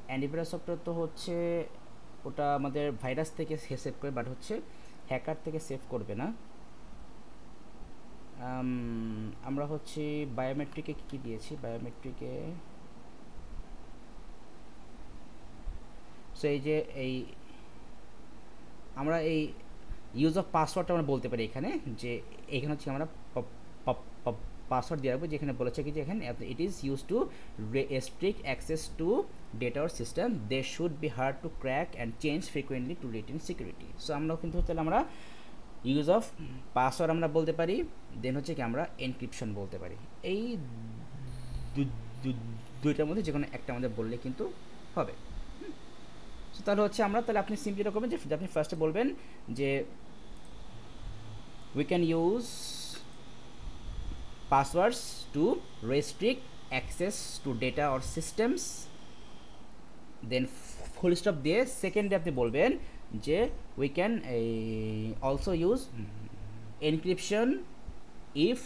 অ্যান্টিভাইরাস সফটওয়্যার তো হচ্ছে ওটা আমাদের ভাইরাস থেকে সেভ করে, বাট হচ্ছে হ্যাকার থেকে সেভ করবে না। আমরা হচ্ছে বায়োমেট্রিকে কী দিয়েছি, বায়োমেট্রিকে সো এই যে এই আমরা এই ইউজ অফ পাসওয়ার্ডটা আমরা বলতে পারি এখানে, যে এখানে হচ্ছে আমরা পাসওয়ার্ড দিয়ে রাখবো, যেখানে বলেছে কি যে এখানে it is use to restrict access to data or system, they should be hard to crack and change frequently to retain security. So আমরা কিন্তু তাহলে আমরা ইউজ অফ পাসওয়ার্ড আমরা বলতে পারি, দেন হচ্ছে কি আমরা এনক্রিপশন বলতে পারি। এই দুইটার মধ্যে যে কোনো একটা আমাদের বললে কিন্তু হবে। সো তাহলে হচ্ছে আমরা তাহলে আপনি সিম্পলি এটা করবেন যে আপনি ফার্স্টে বলবেন যে we can use passwords to restrict access to data or systems, then full stop দিয়ে সেকেন্ডে আপনি বলবেন যে we can also use encryption if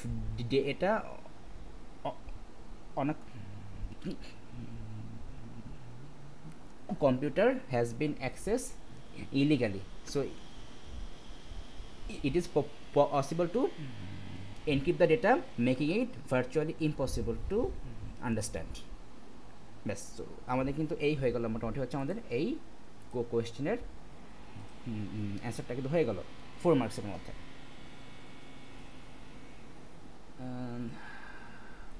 data on a computer has been accessed illegally, so it is possible to encrypt the data, making it virtually impossible to understand. ব্যাস, তো আমাদের কিন্তু এই হয়ে গেল, মোটামুটি হচ্ছে আমাদের এই কোয়েশ্চেনের অ্যান্সারটা কিন্তু হয়ে গেল 4 মার্কসের মধ্যে।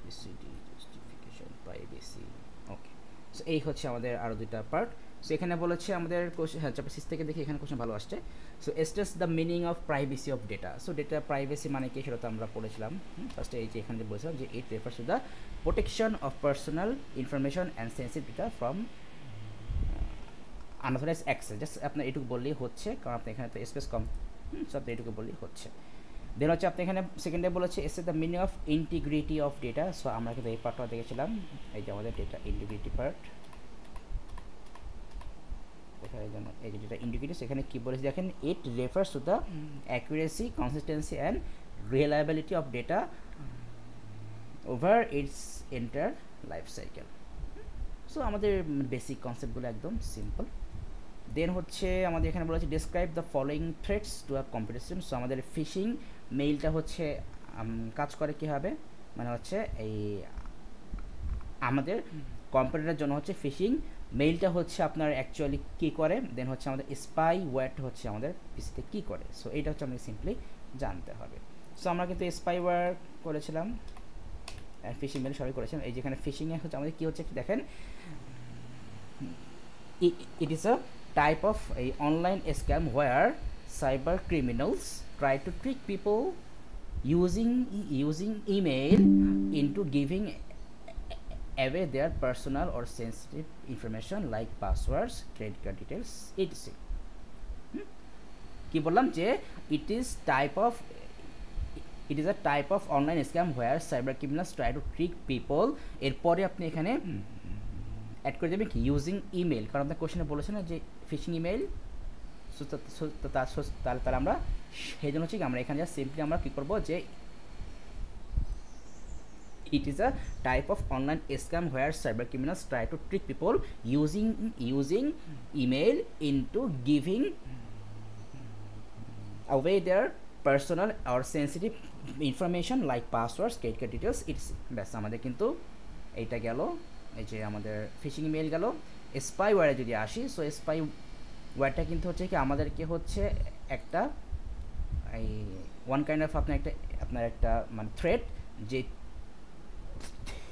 জাস্টিফিকেশন, প্রাইভেসি, ওকে। সো এই হচ্ছে আমাদের আরও দুইটা পার্ট। সো এখানে বলেছে আমাদের কোশ্চেন, হ্যাঁ চ্যাপ্টার 6 থেকে দেখি এখানে কোশ্চেন ভালো আসছে। So states the meaning of privacy of data. So data privacy মানে কি সেটা তো আমরা পড়েছিলাম ফার্স্টে, এই যে এখানে বলেছিলাম যে it refers to the protection of personal information and sensitive data from unauthorised access. Just আপনার এটুকু বললেই হচ্ছে, কারণ আপনি এখানে তো স্পেস কম, সো আপনি এটুকু বললেই হচ্ছে। দেন হচ্ছে আপনি এখানে সেকেন্ডে বলেছে এসে the meaning of integrity of data. So আমরা কিন্তু এই পার্টটা দেখেছিলাম, এই যে আমাদের ডেটা ইন্টিগ্রিটি পার্ট, এই যে ডেটা ইন্টিগ্রিটি সেখানে কী বলেছে দেখেন, it refers to the accuracy, consistency and reliability of data over it's enter life cycle. So আমাদের বেসিক কনসেপ্টগুলো একদম সিম্পল। দেন হচ্ছে আমাদের এখানে বলা হচ্ছে describe the following threats to a computer system. So আমাদের ফিশিং মেইলটা হচ্ছে কাজ করে কীভাবে, মানে হচ্ছে এই আমাদের কম্পিউটারের জন্য হচ্ছে ফিশিং মেইলটা হচ্ছে আপনার অ্যাকচুয়ালি কী করে, দেন হচ্ছে আমাদের স্পাইওয়্যার হচ্ছে আমাদের পিসিতে কী করে। সো এইটা হচ্ছে আমাদের সিম্পলি জানতে হবে। সো আমরা কিন্তু স্পাইওয়্যার করেছিলাম, ফিশিং মেল সবাই করেছিলাম। এই যেখানে ফিশিংয়ে হচ্ছে আমাদের কী হচ্ছে দেখেন, it is a type of a online scam where cyber criminals try to trick people using email into giving away their personal or sensitive information like passwords, credit card details, etc. কি বললাম যে it is a type of online scam where cyber criminals try to trick people, এরপরে আপনি এখানে add করে দেবেন কি using email, কারণ আপনার কোশ্চেনে বলেছে না যে ফিশিং ইমেল। সো তাহলে আমরা সেই জন্য হচ্ছে কি আমরা এখানে জাস্ট সিম্পলি আমরা কী করবো যে it is a type of online scam where cyber criminals try to trick people using email into giving away their personal or sensitive information like passwords, credit card details, it's. ব্যাস আমাদের কিন্তু এইটা গেল, এই যে আমাদের ফিশিং মেল গেল। স্পাইওয়্যারে যদি আসি, সো স্পাইওয়্যারটা কিন্তু হচ্ছে কি আমাদেরকে হচ্ছে একটা এই ওয়ান কাইন্ড অফ আপনার একটা মানে থ্রেট, যে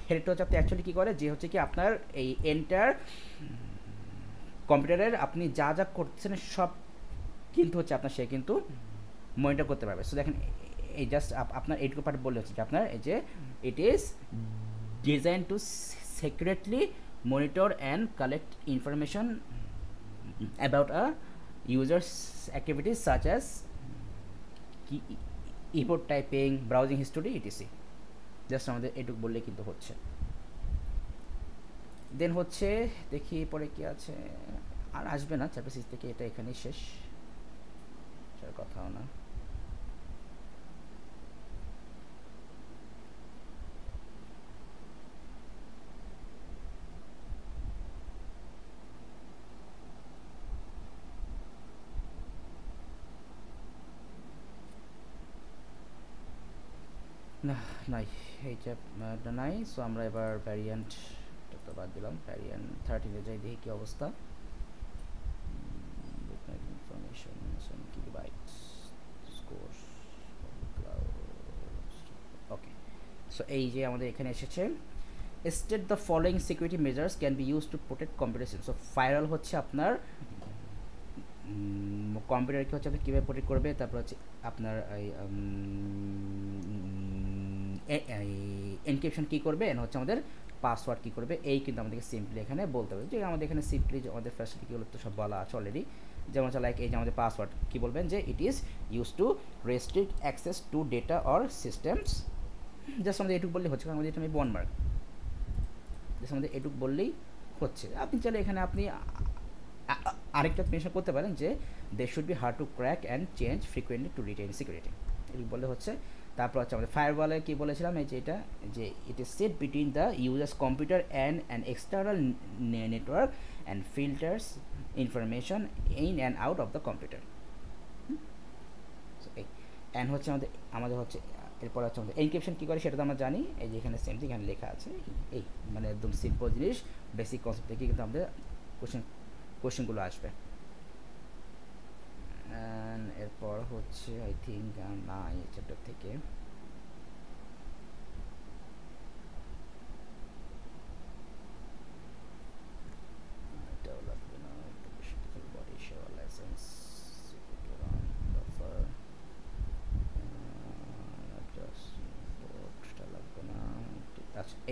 থ্রেটটা হচ্ছে আপনি অ্যাকচুয়ালি কী করে, যে হচ্ছে কি আপনার এই এন্টার কম্পিউটারের আপনি যা যা করছেন সব কিন্তু হচ্ছে আপনার সে কিন্তু মনিটর করতে পারবে। সো দেখেন এই জাস্ট আপনার এইটুকু পার্ট বললে হচ্ছে যে আপনার এই যে it is design to secretly monitor and collect information about a user's activities such as keyboard typing, browsing history, etc. Just আমাদের এটুকু বললে কিন্তু হচ্ছে। দেন হচ্ছে দেখি পরে কি আছে, আর আসবে না চ্যাপ্টার 6 থেকে, এটা এখানেই শেষ, কথাও না। না নাই, এইটা নাই। সো আমরা এবার ভ্যারিয়েন্টটা তো বাদ দিলাম, ভ্যারিয়েন্ট 13 যাই, দেখি কি অবস্থা। Information kilobyte score cloud. Okay, so এই যে আমাদের এখানে এসেছে, state the following security measures can be use to protect computer system. So firewall হচ্ছে আপনার কম্পিউটারকে হচ্ছে আপনি কীভাবে প্রোটেক্ট করবে, তারপর হচ্ছে আপনার এনক্রিপশন কী করবে, এন্ড হচ্ছে আমাদের পাসওয়ার্ড কী করবে, এই কিন্তু আমাদেরকে সিম্পলি এখানে বলতে হবে। যে আমাদের এখানে সিম্পলি আমাদের ফ্যাসিলিটিগুলো তো সব বলা আছে অলরেডি। যেমন হচ্ছে লাইক এই যে আমাদের পাসওয়ার্ড কী বলবেন, যে it is use to restrict access to data or systems. Just আমাদের এটুকু বললেই হচ্ছে, কারণ আমাদের এটা আমি 1 মার্ক, জাস্ট আমাদের এটুকু বললেই হচ্ছে। আপনি চাইলে এখানে আপনি আরেকটা মেনশন করতে পারেন যে they should be hard to crack and change frequently to retain security, এটুকু বললে হচ্ছে। তারপর হচ্ছে আমাদের ফায়ারওয়ালে কী বলেছিলাম, এই যে এটা, যে it is set between the users computer and an external network and filters information in and out of the computer. এই অ্যান্ড হচ্ছে আমাদের হচ্ছে এরপর হচ্ছে আমাদের এনক্রিপশন কী করে সেটা তো আমরা জানি, এই যে এখানে সেম থিং এখানে লেখা আছে। এই মানে একদম সিম্পল জিনিস, বেসিক কনসেপ্ট থেকে কিন্তু আমাদের কোশ্চেনগুলো আসবে। এরপর হচ্ছে আই থিঙ্ক না এই চ্যাপ্টার থেকে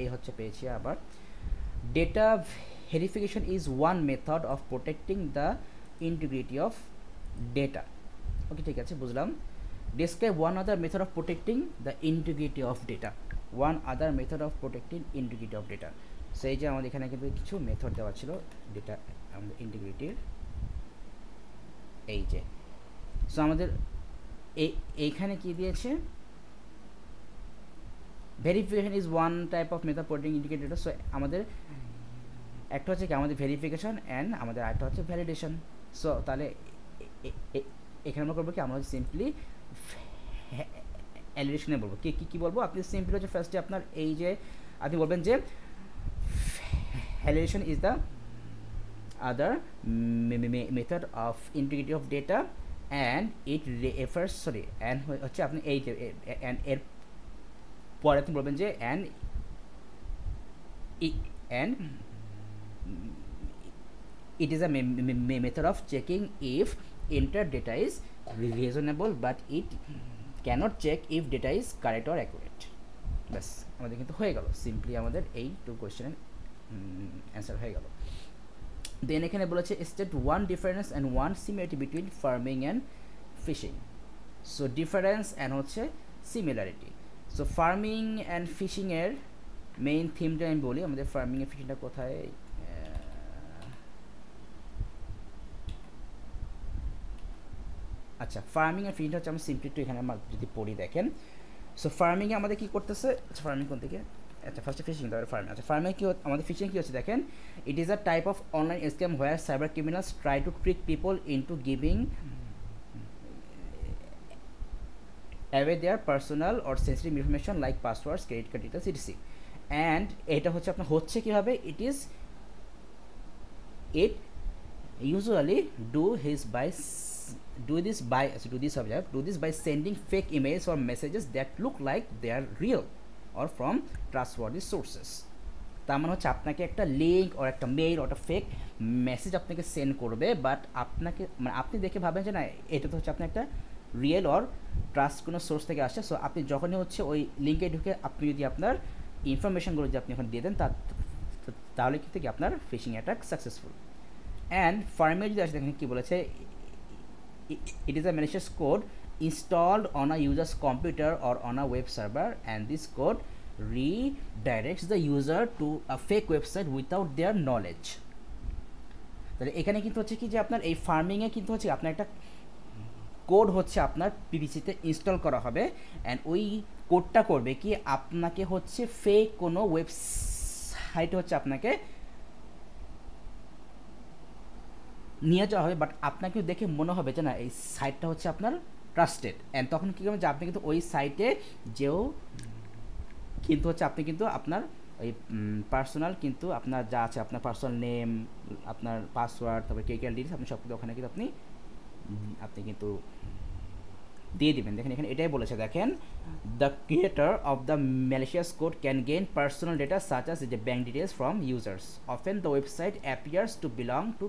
এই হচ্ছে পেয়েছি আবার। Data verification is one method of protecting the integrity of data. Okay, ঠিক আছে, বুঝলাম। Describe one other method of protecting the integrity of data. One other method of protecting integrity of data. সেই যে আমাদের এখানে কিন্তু কিছু মেথড দেওয়া ছিল ডেটা আমাদের ইন্টিগ্রিটির, এই যে। সো আমাদের এইখানে কি দিয়েছে, verification is one type of method protecting integrity data. So আমাদের একটা হচ্ছে কি আমাদের ভেরিফিকেশন অ্যান্ড আমাদের আরেকটা হচ্ছে ভ্যালিডেশন। সো তাহলে এখানে আমরা করবো কি, আমরা সিম্পলি ভ্যালিডেশনে বলবো। কি বলবো, আপনি সিম্পলি হচ্ছে ফার্স্টে আপনার এই যে আপনি বলবেন যে validation is the other method of integrity of data and it refers and হচ্ছে আপনি এই যে অ্যান্ড এর পরে আপনি বলবেন যে and it is a method of checking if entered data is reasonable but it cannot check if data is correct or accurate. ব্যাস আমাদের কিন্তু হয়ে গেল, সিম্পলি আমাদের এই 2 কোয়েশ্চেনের অ্যান্সার হয়ে গেল। দেন এখানে বলেছে state one difference and one similarity between pharming and phishing. So difference and হচ্ছে সিমিলারিটি। সো ফার্মিং অ্যান্ড ফিশিংয়ের মেইন থিমটা আমি বলি, আমাদের ফার্মিং অ্যান্ড ফিশিংটা কোথায়, আচ্ছা ফার্মিং অ্যান্ড ফিশিংটা হচ্ছে আমি সিম্পলি একটু এখানে আমার যদি পড়ি দেখেন। সো ফার্মিংয়ে আমাদের কী করতেছে, আচ্ছা ফার্মিং কোন থেকে, আচ্ছা ফার্স্টে ফিশিং তারপরে ফার্মিং। আচ্ছা ফার্মিং কী আমাদের ফিশিং কী হচ্ছে দেখেন, ইট is a type of online scam where cyber criminals try to trick people into giving away their personal or sensitive information like passwords, credit card details etc. And এটা হচ্ছে আপনার হচ্ছে কীভাবে, ইট usually do this by sending fake emails or messages that look like they are real or from trustworthy sources. তার মানে হচ্ছে আপনাকে একটা লিঙ্ক or একটা মেইল or একটা ফেক মেসেজ আপনাকে সেন্ড করবে, বাট আপনাকে মানে আপনি দেখে ভাবেন যে না এটা তো হচ্ছে আপনার একটা রিয়েল অর ট্রাস্ট কোনো সোর্স থেকে আসছে। সো আপনি যখনই হচ্ছে ওই লিঙ্কে ঢুকে আপনি যদি আপনার ইনফরমেশনগুলো যদি আপনি এখন দিয়ে দেন তাহলে কিন্তু কি আপনার ফিশিং অ্যাটাক সাকসেসফুল। অ্যান্ড ফার্মে যদি আসে দেখেন কী বলেছে, it is a malicious code installed on a user's computer or on a web server, and this code redirects the user to a fake website without their knowledge. তাহলে এখানে কিন্তু হচ্ছে কি যে আপনার এই ফার্মিংয়ে কিন্তু হচ্ছে আপনার একটা কোড হচ্ছে আপনার পিপিসিতে ইনস্টল করা হবে, অ্যান্ড ওই কোডটা করবে কি আপনাকে হচ্ছে ফেক কোনো ওয়েবসাইটে হচ্ছে আপনাকে নিয়ে যাওয়া হবে, বাট আপনাকে দেখে মনে হবে যে না এই সাইটটা হচ্ছে আপনার ট্রাস্টেড, অ্যান্ড তখন কী করবেন যে আপনি কিন্তু ওই সাইটে যেও কিন্তু হচ্ছে আপনি কিন্তু আপনার ওই পার্সোনাল কিন্তু আপনার যা আছে আপনার পার্সোনাল নেম, আপনার পাসওয়ার্ড, তারপরে কেকেল ডিটেলস আপনি সব কিছু ওখানে কিন্তু আপনি কিন্তু দিয়ে দিবেন। দেখেন এখানে এটাই বলেছে, দেখেন the creator of the malicious code can gain personal data such us the bank details from users, often the website appears to belong to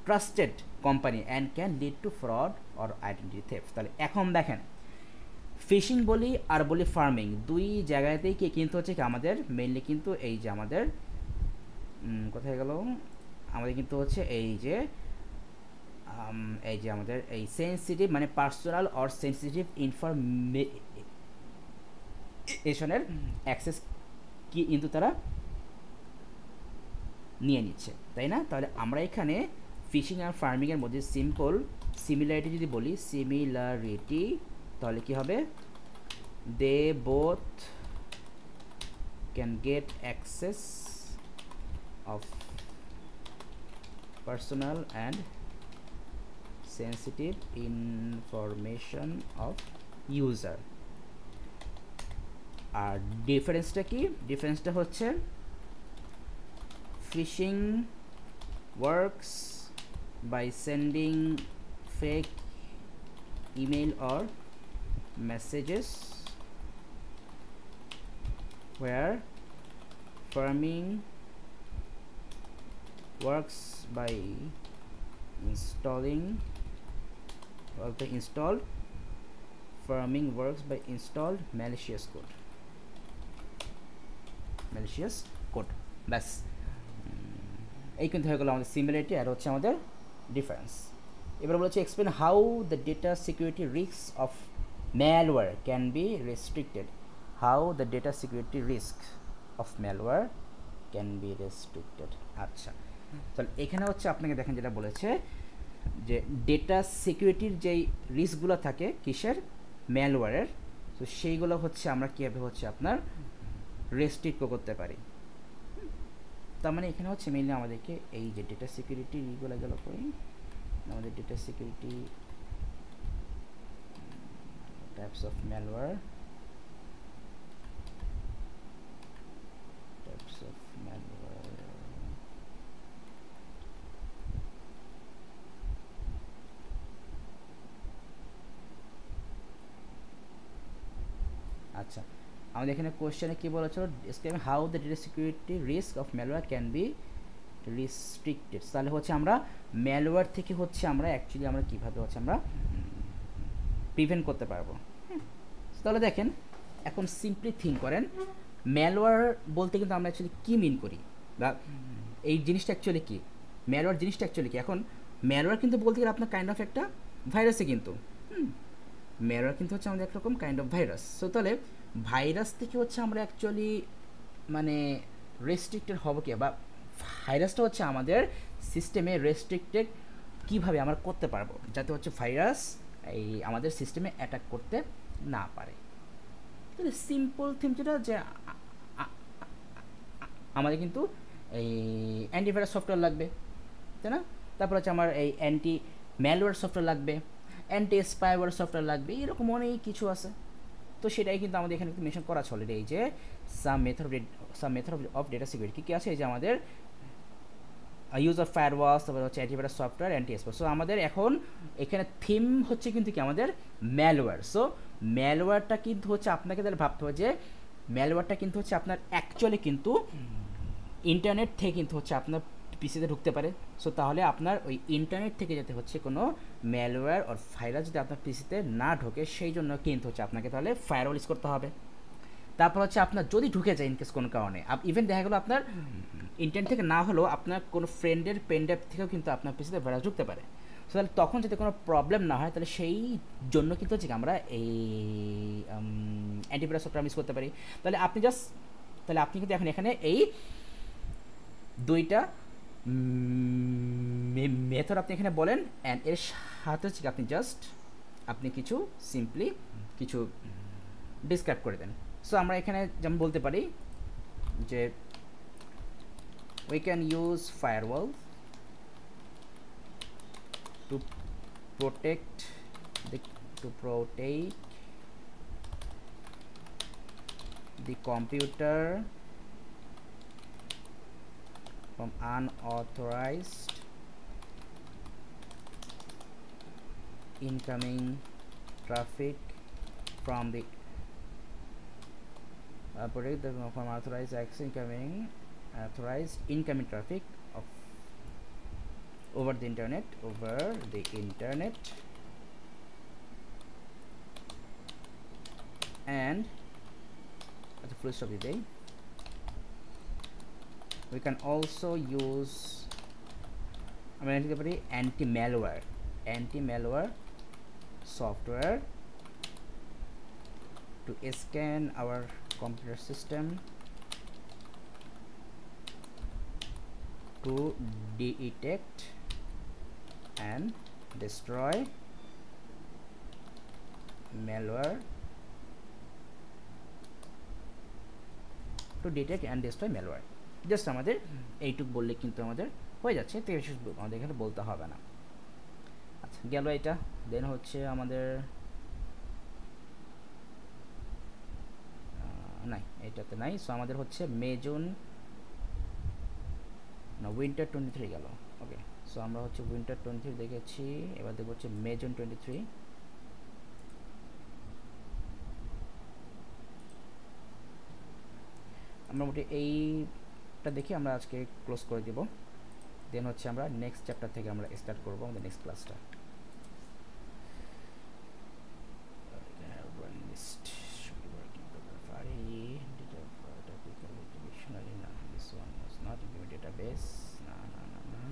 trusted company and can lead to fraud or identity theft. তাহলে এখন দেখেন fishing বলি আর বলি farming, দুই জায়গাতেই কি কিন্তু হচ্ছে কি আমাদের মেইনলি কিন্তু এই যে আমাদের কোথায় গেল, আমাদের কিন্তু হচ্ছে এই যে আমাদের এই সেন্সিটিভ মানে পার্সোনাল অর সেন্সিটিভ ইনফরমেশনের অ্যাক্সেস কি কিন্তু তারা নিয়ে নিচ্ছে, তাই না? তাহলে আমরা এখানে ফিশিং আর ফার্মিংয়ের মধ্যে সিম্পল সিমিলারিটি যদি বলি, সিমিলারিটি তাহলে কি হবে, they both can get access of personal and sensitive information of user. আর ডিফারেন্সটা কি, ডিফারেন্সটা হচ্ছে phishing works by sending fake email or messages, where farming works by installing farming works by installed malicious code ব্যাস এই কিন্তু হয়ে গেল আমাদের সিমিলারিটি আর হচ্ছে আমাদের ডিফারেন্স। এবার বলেছে explain how the data security risk of malware can be restricted, how the data security risk of malware can be restricted. আচ্ছা, তাহলে এখানে হচ্ছে আপনাকে দেখেন যেটা বলেছে যে ডেটা সিকিউরিটির যেই রিস্কগুলো থাকে কিসের, ম্যালওয়্যারের, তো সেইগুলো হচ্ছে আমরা কীভাবে হচ্ছে আপনার রেস্ট্রিক্ট করতে পারি। তার মানে এখানে হচ্ছে মেইনলি আমাদেরকে এই যে ডেটা সিকিউরিটি ইগুলো গেল করি, আমাদের data security types of malware, আচ্ছা আমাদের এখানে কোশ্চেনে কি বলেছিল, describe how the data security risk of malware can be restricted. তাহলে হচ্ছে আমরা ম্যালওয়্যার থেকে হচ্ছে আমরা অ্যাকচুয়ালি আমরা কীভাবে হচ্ছে আমরা প্রিভেন্ট করতে পারবো। তাহলে দেখেন এখন সিম্পলি থিঙ্ক করেন, ম্যালওয়্যার বলতে কিন্তু আমরা অ্যাকচুয়ালি কী মিন করি, বা এই জিনিসটা অ্যাকচুয়ালি কী, ম্যালওয়্যার জিনিসটা অ্যাকচুয়ালি কী। এখন ম্যালওয়্যার কিন্তু বলতে গেলে আপনার কাইন্ড অফ একটা ভাইরাসে কিন্তু ম্যালওয়্যার কিন্তু হচ্ছে আমাদের একরকম কাইন্ড অফ ভাইরাস। সো তাহলে ভাইরাস থেকে হচ্ছে আমরা অ্যাকচুয়ালি মানে রেস্ট্রিক্টেড হব কি, বা ভাইরাসটা হচ্ছে আমাদের সিস্টেমে রেস্ট্রিক্টেড কীভাবে আমরা করতে পারবো যাতে হচ্ছে ভাইরাস এই আমাদের সিস্টেমে অ্যাটাক করতে না পারে। তাহলে সিম্পল থিম যেটা যে আমাদের কিন্তু এই অ্যান্টিভাইরাস সফটওয়্যার লাগবে, তাই না? তারপর হচ্ছে আমার এই অ্যান্টি ম্যালওয়্যার সফটওয়্যার লাগবে, অ্যান্টি স্পাইওয়্যার সফটওয়্যার লাগবে, এরকম অনেক কিছু আছে। তো সেটাই কিন্তু আমাদের এখানে মেনশন করা আছে অলরেডি, এই যে সাম মেথড অফ ডেটা সিকিউরিটি কী আছে, এই যে আমাদের ইউজ অফ ফায়ারওয়ালস, তারপরে হচ্ছে antivirus software, anti spy. So আমাদের এখন এখানে থিম হচ্ছে কিন্তু কি আমাদের ম্যালওয়্যার। সো ম্যালওয়্যারটা কিন্তু হচ্ছে আপনাকে তাহলে ভাবতে হবে যে ম্যালওয়্যারটা কিন্তু হচ্ছে আপনার অ্যাকচুয়ালি কিন্তু ইন্টারনেট থেকে কিন্তু হচ্ছে আপনার পিসিতে ঢুকতে পারে। সো তাহলে আপনার ওই ইন্টারনেট থেকে যাতে হচ্ছে কোনো ম্যালওয়্যার আর ভাইরাস যদি আপনার পিসিতে না ঢোকে সেই জন্য কিন্তু হচ্ছে আপনাকে তাহলে ফায়ারওয়াল ইউজ করতে হবে। তারপর হচ্ছে আপনার যদি ঢুকে যায় ইনকেস কোনো কারণে, ইভেন দেখা গেলো আপনার ইন্টারনেট থেকে না হলেও আপনার কোনো ফ্রেন্ডের পেন ড্রাইভ থেকেও কিন্তু আপনার পিসিতে ভাইরাস ঢুকতে পারে। সো তাহলে তখন যাতে কোনো প্রবলেম না হয়, তাহলে সেই জন্য কিন্তু হচ্ছে আমরা এই অ্যান্টিভাইরাস সফটওয়্যার ইউজ করতে পারি। তাহলে আপনি কিন্তু এখন এখানে এই দুইটা মেথড আপনি এখানে বলেন, অ্যান্ড এর সাথে হচ্ছে আপনি কিছু সিম্পলি কিছু ডিসক্রাইব করে দেন। সো আমরা এখানে যেমন বলতে পারি যে we can use firewall to protect the computer from unauthorized incoming traffic from the protect the from authorized access authorized incoming traffic of over the internet and at the full stop the day we can also use anti-malware software to scan our computer system to detect and destroy malware just আমাদের এইটুক বললে কিন্তু আমাদের হয়ে যাচ্ছে, তো আমাদের এখানে বলতে হবে না। আচ্ছা গেল এটা। দেন হচ্ছে আমাদের নাই, এটাতে নাই। সো আমাদের হচ্ছে মে জুন না উইন্টার 23 গেল। ওকে, সো আমরা হচ্ছে উইন্টার 23 দেখেছি, এবার দেখব হচ্ছে মে জুন 23। আমরা মোটামুটি এইটা দেখি আমরা আজকে ক্লোজ করে দেব। দেন হচ্ছে আমরা নেক্সট চ্যাপ্টার থেকে আমরা স্টার্ট করবো আমাদের নেক্সট ক্লাসটা। database না না না না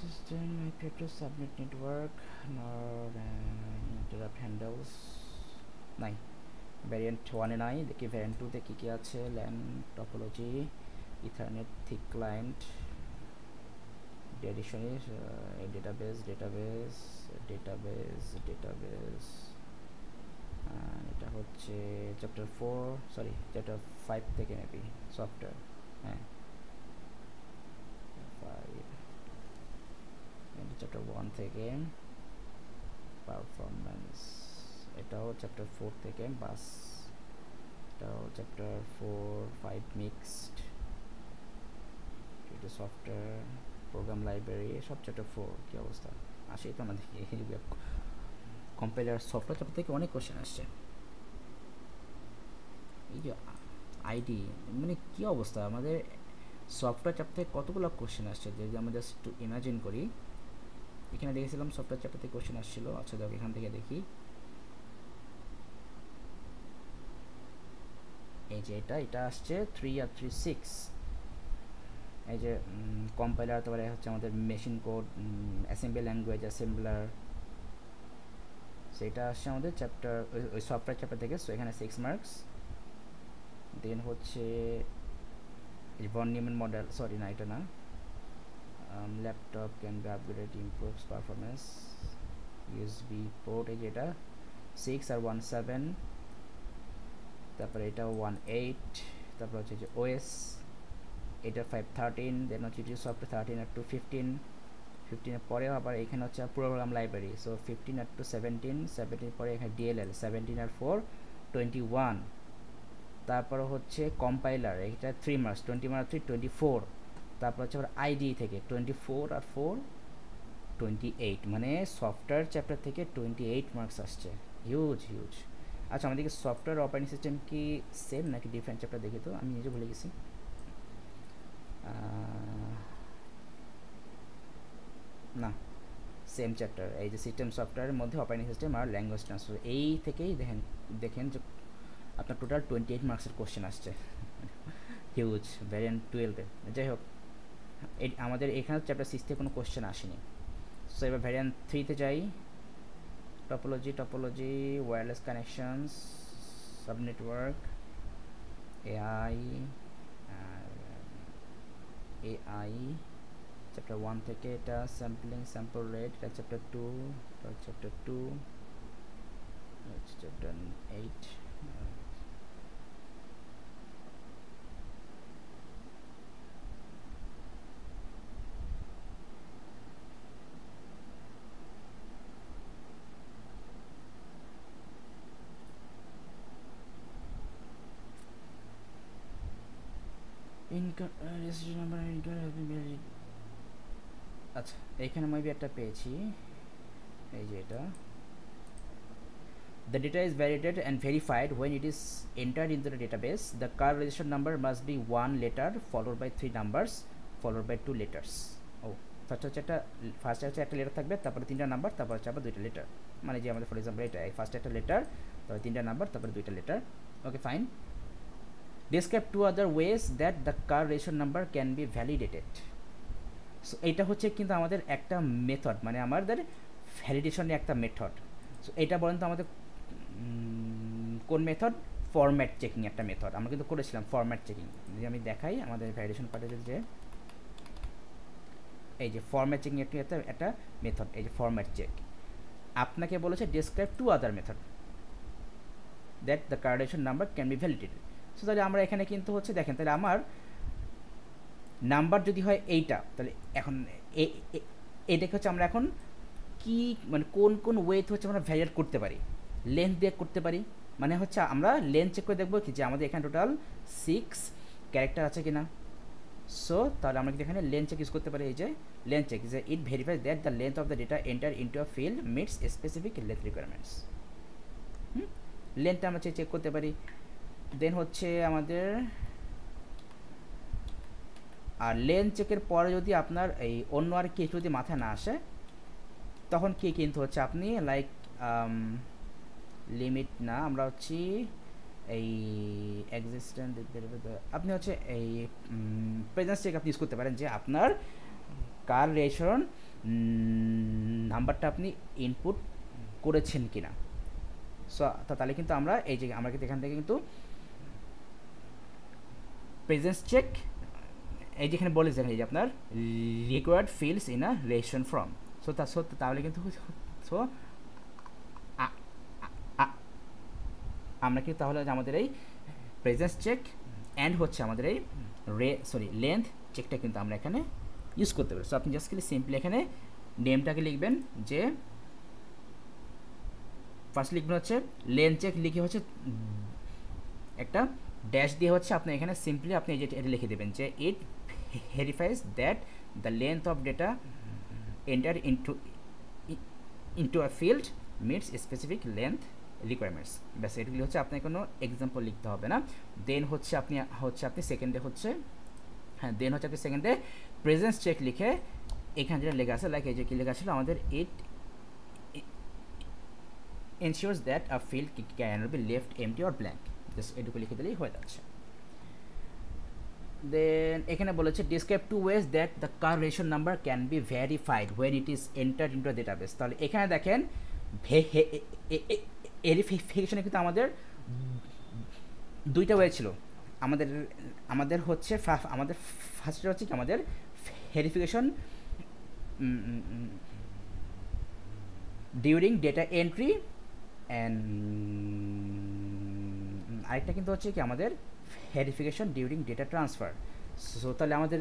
system IP address subnet network nor interrupt handles নাই। ভ্যারিয়েন্ট 1 এ নাই, দেখি ভ্যারিয়েন্ট 2 তে কি কি আছে। LAN topology, Ethernet, thick client, ডেডিশনের ডেটাবেস এটা হচ্ছে চ্যাপ্টার 4 সরি চ্যাপ্টার 5 থেকে মেবি সফটওয়্যার। হ্যাঁ 5 চ্যাপ্টার 1 থেকে পারফরম্যান্স, এটাও চ্যাপ্টার 4 থেকে বাস, এটাও চ্যাপ্টার 4-5 মিক্সড, এটা সফটওয়্যার প্রোগ্রাম লাইব্রেরি সব চ্যাপ্টার 4। কি অবস্থা আসে তো না দেখি কম্পাইলার সফটওয়্যার চ্যাপ্টার থেকে অনেক কোশ্চেন আসছে। এই যে আইডি মানে কি অবস্থা আমাদের সফটওয়্যার চ্যাপ্টার থেকে কতগুলো কোশ্চেন আসছে, যদি আমরা জাস্ট একটু ইমাজিন করি। এখানে দেখেছিলাম সফটওয়্যার চ্যাপ্টার থেকে কোশ্চেন আসছিল। আচ্ছা দেখো এখান থেকে দেখি, এই যে এটা আসছে 3 আর 3 6। এই যে কম্পাইলার, তারপরে হচ্ছে আমাদের machine code, assembly language, assembler, সেটা আসছে আমাদের চ্যাপ্টার ওই সফটওয়্যার চ্যাপ্টার থেকে। সো এখানে 6 মার্কস। দেন হচ্ছে ভন নিউম্যান মডেল, সরি না এটা না, laptop can be upgraded improves performance, USB port, এই যে এটা 6 আর 1 7। তারপরে এটা 1 8। তারপর হচ্ছে যে ওএস, এটা 5 13। দেন হচ্ছে সফটওয়্যার 13 আর 2 15। 15 এর পরেও আবার এখানে হচ্ছে প্রোগ্রাম লাইব্রেরি। সো 15 আর 2 17। 17 পরে এখানে ডিএলএল 17 আর 4 21। তারপর হচ্ছে কম্পাইলার, এটা 3 মার্কস, 20 মার্কস 3 24। তারপর হচ্ছে আবার আইডি থেকে 24 আর 4 28। মানে সফটওয়্যার চ্যাপ্টার থেকে 28 মার্কস আসছে, হিউজ। আচ্ছা আমাদেরকে সফটওয়্যার অপারেটিং সিস্টেম কি সেম নাকি ডিফারেন্ট চ্যাপ্টার দেখি তো, আমি নিজে ভুলে গেছি। না সেম চ্যাপ্টার, এই যে সিস্টেম সফটওয়্যারের মধ্যে অপারেটিং সিস্টেম আর ল্যাঙ্গুয়েজ ট্রান্সফার, এই থেকেই দেখেন যে আপনার টোটাল 28 মার্কসের কোশ্চেন আসছে, হিউজ। ভ্যারিয়েন্ট 12-এ যাই হোক, আমাদের এখানে চ্যাপ্টার 6 থেকে কোনো কোশ্চেন আসেনি। সো এবার ভ্যারিয়েন্ট 3-তে যাই। Topology wireless connections, sub network, AI chapter 1 থেকে এটা স্যাম্পল রেট, এটা chapter 2। let's chapter 8. Income registration number income has been valid. আচ্ছা এইখানে মেবি একটা পেয়েছি, এই যে এটা, the data is validated and verified when it is entered into the database. The car registration number must be one letter followed by 3 numbers followed by 2 letters. ও first হচ্ছে একটা, ফার্স্টে হচ্ছে একটা লেটার থাকবে, তারপরে 3টা নাম্বার, তারপর হচ্ছে আবার 2টা লেটার, মানে যে আমাদের ফর এক্সাম্পল এটা ফার্স্টে একটা লেটার, তারপরে 3টা নাম্বার, তারপরে 2টা letter. Okay fine. Describe 2 other ways that the car registration number can be validated. So এইটা হচ্ছে কিন্তু আমাদের একটা মেথড, মানে আমাদের ভ্যালিডেশনের একটা মেথড। সো এটা বলেন তো আমাদের কোন মেথড? ফরম্যাট চেকিং একটা মেথড, আমরা কিন্তু করেছিলাম ফরম্যাট চেকিং। যদি আমি দেখাই আমাদের ভ্যালিডেশন পার্টের যে এই যে ফরম্যাট চেকিং একটা মেথড, এই যে ফরম্যাট চেক। আপনাকে বলেছে describe 2 other method that the car registration number can be validated. So তাহলে আমরা এখানে কিন্তু হচ্ছে দেখেন, তাহলে আমার নাম্বার যদি হয় এইটা, তাহলে এখন এটাকে হচ্ছে আমরা এখন কি মানে কোন কোন ওয়েতে হচ্ছে আমরা ভ্যালিডেট করতে পারি? লেন্থ দিয়ে করতে পারি, মানে হচ্ছে আমরা লেন্থ চেক করে দেখবো কি যে আমাদের এখানে টোটাল 6 ক্যারেক্টার আছে কিনা। সো তাহলে আমরা কিন্তু এখানে লেন্থ চেক ইউজ করতে পারি। এই যে লেন্থ চেক যে it verifies that the length of the data enter into a field meets specific length requirements. লেন্থটা আমরা চেক করতে পারি। দেন হচ্ছে আমাদের আর লেন্থ চেকের পরে যদি আপনার এই অন্য আর কিছু যদি মাথায় না আসে, তখন কি কিন্তু হচ্ছে আপনি লাইক লিমিট না, আমরা হচ্ছি এই এক্সিস্টেন্ট আপনি হচ্ছে এই প্রেজেন্স চেক আপনি ইউজ করতে পারেন, যে আপনার কার রেশন নাম্বারটা আপনি ইনপুট করেছেন কিনা। সো তাহলে কিন্তু আমরা এই যে আমরা কিন্তু এখান থেকে কিন্তু প্রেজেন্স চেক এই যেখানে বলেছেন এই যে আপনার required fields in a ration form. So তাহলে কিন্তু সো আমরা কিন্তু তাহলে আমাদের এই প্রেজেন্স চেক অ্যান্ড হচ্ছে আমাদের এই লেন্থ চেকটা কিন্তু আমরা এখানে ইউজ করতে পারি। সো আপনি জাস্ট খালি সিম্পলি এখানে নেমটাকে লিখবেন, যে ফার্স্ট লিখবেন হচ্ছে লেন্থ চেক, লিখে হচ্ছে একটা ড্যাশ দিয়ে হচ্ছে আপনি এখানে সিম্পলি আপনি এটা লিখে দেবেন যে it verifies that the length of data enter into a field meets specific length requirements. ব্যাস এটুকুই হচ্ছে, আপনাকে কোনো এক্সাম্পল লিখতে হবে না। দেন হচ্ছে আপনি সেকেন্ডে হচ্ছে দেন হচ্ছে আপনি সেকেন্ডে প্রেজেন্স চেক লিখে এখানে যেটা লেখা আছে লাইক এই যে কি লেখা ছিল আমাদের ইট ensures that a field cannot be left empty or blank, just এটুকু লিখে দিলেই হয়ে যাচ্ছে। দেন এখানে বলেছে describe 2 ways that the car registration number can be verified when it is entered into a database। তাহলে এখানে দেখেন ভেরিফিকেশনে কিন্তু আমাদের 2টা ওয়ে ছিল। আমাদের হচ্ছে আমাদের ফার্স্টে হচ্ছে কি আমাদের verification during data entry and আরেকটা কিন্তু হচ্ছে কি আমাদের verification during data transfer. So তাহলে আমাদের